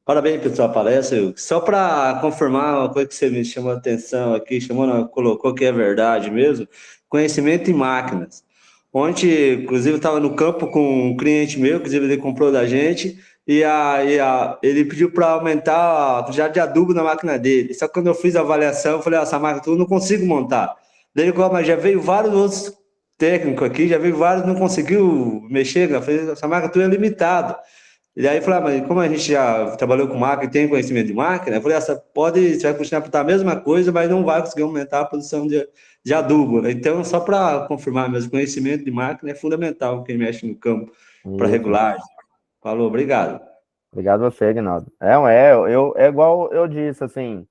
Parabéns pela sua palestra. Só para confirmar uma coisa que você me chamou a atenção aqui, colocou que é verdade mesmo, conhecimento em máquinas. Ontem, inclusive, eu estava no campo com um cliente meu, inclusive ele comprou da gente, ele pediu para aumentar a quantidade de adubo na máquina dele. Só que quando eu fiz a avaliação, eu falei, essa máquina eu não consigo montar. Daí ele falou, mas já veio vários outros técnicos aqui, já veio vários, não conseguiu mexer, eu falei, essa máquina tua é limitada. E aí eu falei, mas como a gente já trabalhou com máquina e tem conhecimento de máquina, eu falei, você vai continuar a plantar a mesma coisa, mas não vai conseguir aumentar a produção de adubo. Então, só para confirmar, mesmo conhecimento de máquina é fundamental quem mexe no campo para regular. Falou, obrigado. Obrigado a você, Aguinaldo. É igual eu disse, assim,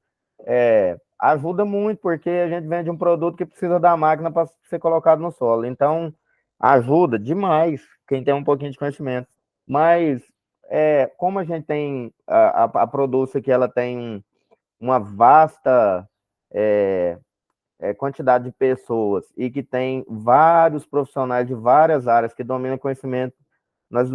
ajuda muito, porque a gente vende um produto que precisa da máquina para ser colocado no solo. Então, ajuda demais quem tem um pouquinho de conhecimento. Mas, como a gente tem a Produce, que ela tem uma vasta quantidade de pessoas e que tem vários profissionais de várias áreas que dominam conhecimento, nós